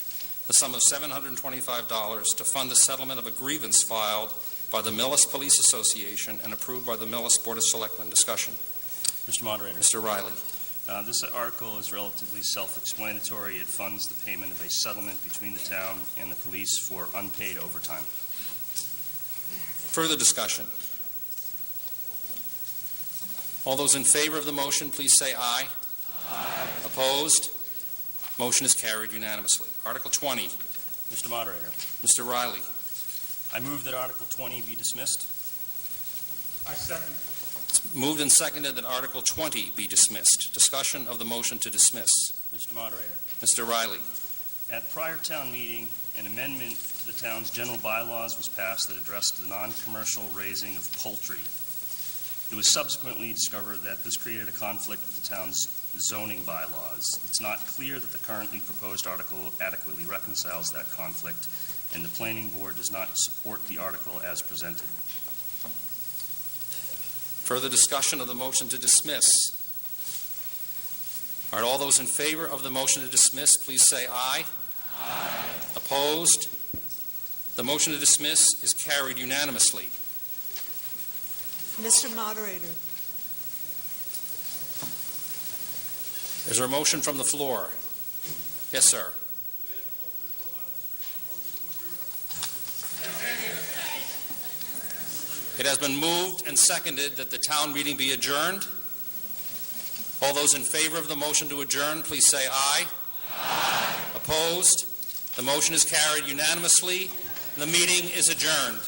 the sum of $725 to fund the settlement of a grievance filed by the Millis Police Association and approved by the Millis Board of Selectmen. Discussion. Mr. Moderator. Mr. Riley. This article is relatively self-explanatory. It funds the payment of a settlement between the town and the police for unpaid overtime. Further discussion. All those in favor of the motion, please say aye. Aye. Opposed? Motion is carried unanimously. Article 20. Mr. Moderator. Mr. Riley. I move that Article 20 be dismissed. I second. It's moved and seconded that Article 20 be dismissed. Discussion of the motion to dismiss. Mr. Moderator. Mr. Riley. At prior town meeting, an amendment to the town's general bylaws was passed that addressed the non-commercial raising of poultry. It was subsequently discovered that this created a conflict with the town's zoning bylaws. It's not clear that the currently proposed article adequately reconciles that conflict, and the planning board does not support the article as presented. Further discussion of the motion to dismiss. All right, all those in favor of the motion to dismiss, please say aye. Aye. Opposed? The motion to dismiss is carried unanimously. Mr. Moderator, Is there a motion from the floor? Yes, sir. It has been moved and seconded that the town meeting be adjourned. All those in favor of the motion to adjourn, please say aye. Aye. Opposed? The motion is carried unanimously. The meeting is adjourned.